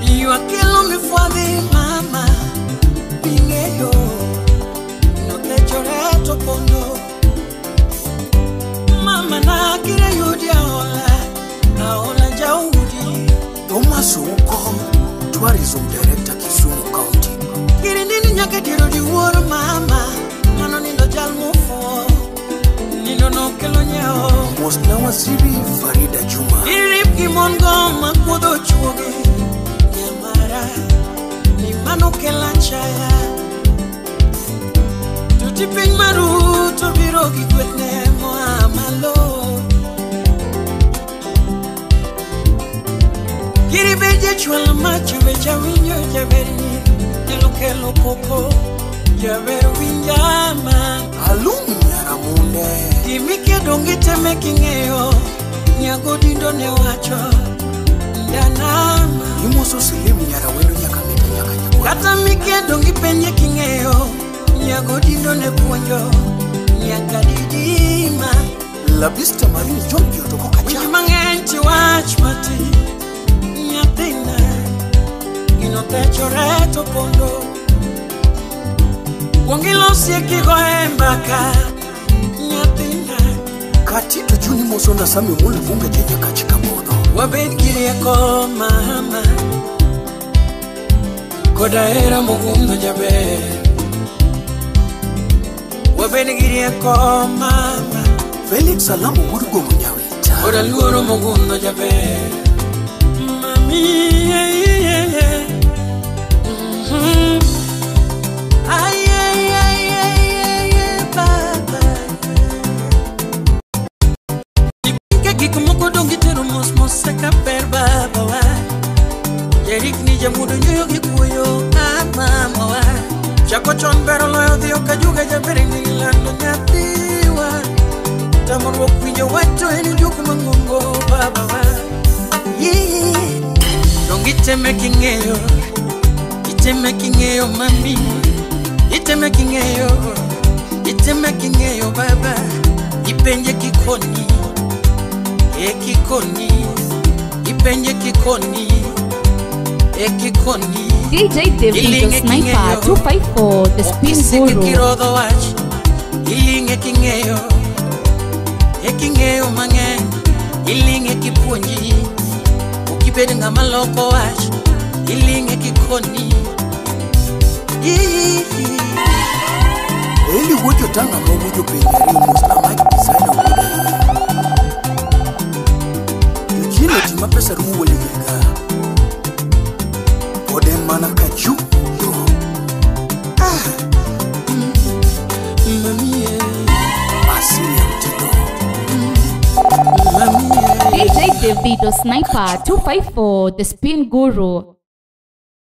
[SPEAKER 6] You are killing me for the mama Pingeyo Ino techoreto kondo Mama na kira yudi aola Aola jaudi
[SPEAKER 7] Thomas Uko Tourism Director Kisumu County
[SPEAKER 6] Kirindini nyake diro di woro mama Mano nindo jalmufo Nindo no kelo nyao
[SPEAKER 7] Mosna Waziri Farida Juma
[SPEAKER 6] Irip kimongo makudo chuoge Nyamara Ni mano kela chaya Tipin maruto biro gi kwetne moa malo. Giri beje chwala macho beja winyo jaberi. Nelo kelo koko jaber winjama.
[SPEAKER 7] Alumi nyara munde.
[SPEAKER 6] Imike dongi teme king'eyo. Nyago dindo ne wacho. Ndanama.
[SPEAKER 7] Imoso silimu nyara wendo nyaka mita nyaka nyakwa.
[SPEAKER 6] Kata mike dongi penye king'eyo. Nyago dindo ne puonjo. Nyaka didima.
[SPEAKER 7] La vista marini jombi otoko kacha.
[SPEAKER 6] Winji mang'enti wach mati. Nyathina. Gino pechore to pondo. Wangilo sieki goe mbaka. Nyathina.
[SPEAKER 7] Katito juni moso na sami muli vunga jenya kachika mono.
[SPEAKER 6] Wabed girieko mama. Koda era mugundo jabe. Wabed girieko mama.
[SPEAKER 7] Felix Salamu Urgo Munyawita.
[SPEAKER 6] Koda luoro mugundo jabe. Mami baba. Kumoko dongi tero mos seka per baba wa. Yerik ni jamudo nyoyo gikuyo mama wa. Chako chon bero loyo dio kajuga jabere ni lando nyathiwa. Tamon wakwinjo wato eni juku mangungo baba wa. Dongi teme king'eyo. Iteme king'eyo mami. Iteme king'eyo. Iteme king'eyo baba. Ipenje kikoni. Ekikoni, ipenye kikoni, ekikoni.
[SPEAKER 18] DJ Davido Sniper 254, the Spin Guru.
[SPEAKER 6] Kirodho wach, ilinge king'eyo, eking'eyo mang'eny, ilinge kipuonji. Ukibed ng'ama loko wach, ilinge kikoni.
[SPEAKER 7] Eli wojo tanga momujo penyari musna mic designer wude. Jino tima pesa ruwa ligega. Ode mana kachu yo.
[SPEAKER 6] Mami
[SPEAKER 7] asili ya mtindo.
[SPEAKER 18] DJ Davido Sniper 254, the Spin Guru.